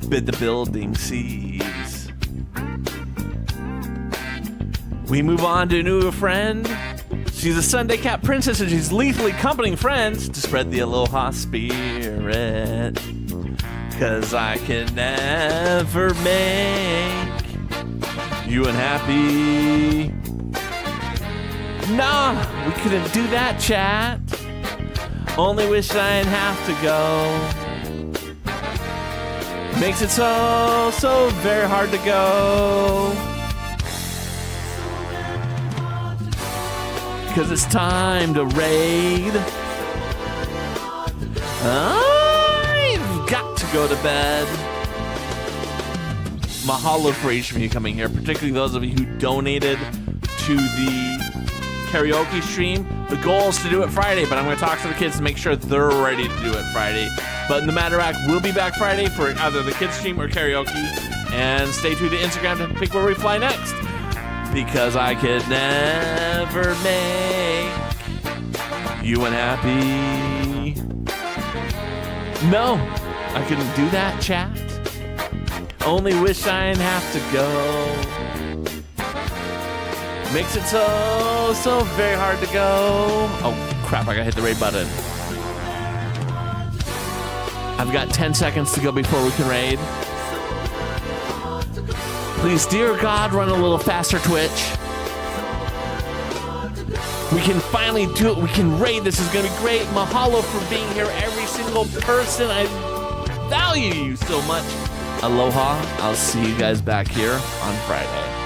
Bid the building cease. We move on to a new friend. She's a Sunday Cat princess and she's lethally accompanying friends to spread the aloha spirit. 'Cause I can never make you unhappy. Nah, we couldn't do that, chat. Only wish I didn't have to go. Makes it so very hard to go. 'Cause it's time to raid. I've got to go to bed. Mahalo for each of you coming here, particularly those of you who donated to the karaoke stream. The goal is to do it Friday, but I'm going to talk to the kids to make sure they're ready to do it Friday. But in the matter of fact, we'll be back Friday for either the kids stream or karaoke. And stay tuned to Instagram to pick where we fly next. Because I could never make you unhappy. No, I couldn't do that, chat. Only wish I didn't have to go. Makes it so very hard to go. Oh crap, I gotta hit the raid button. I've got 10 seconds to go before we can raid. Please, dear God, run a little faster, Twitch. We can finally do it. We can raid. This is gonna be great. Mahalo for being here, every single person. I value you so much. Aloha. I'll see you guys back here on Friday.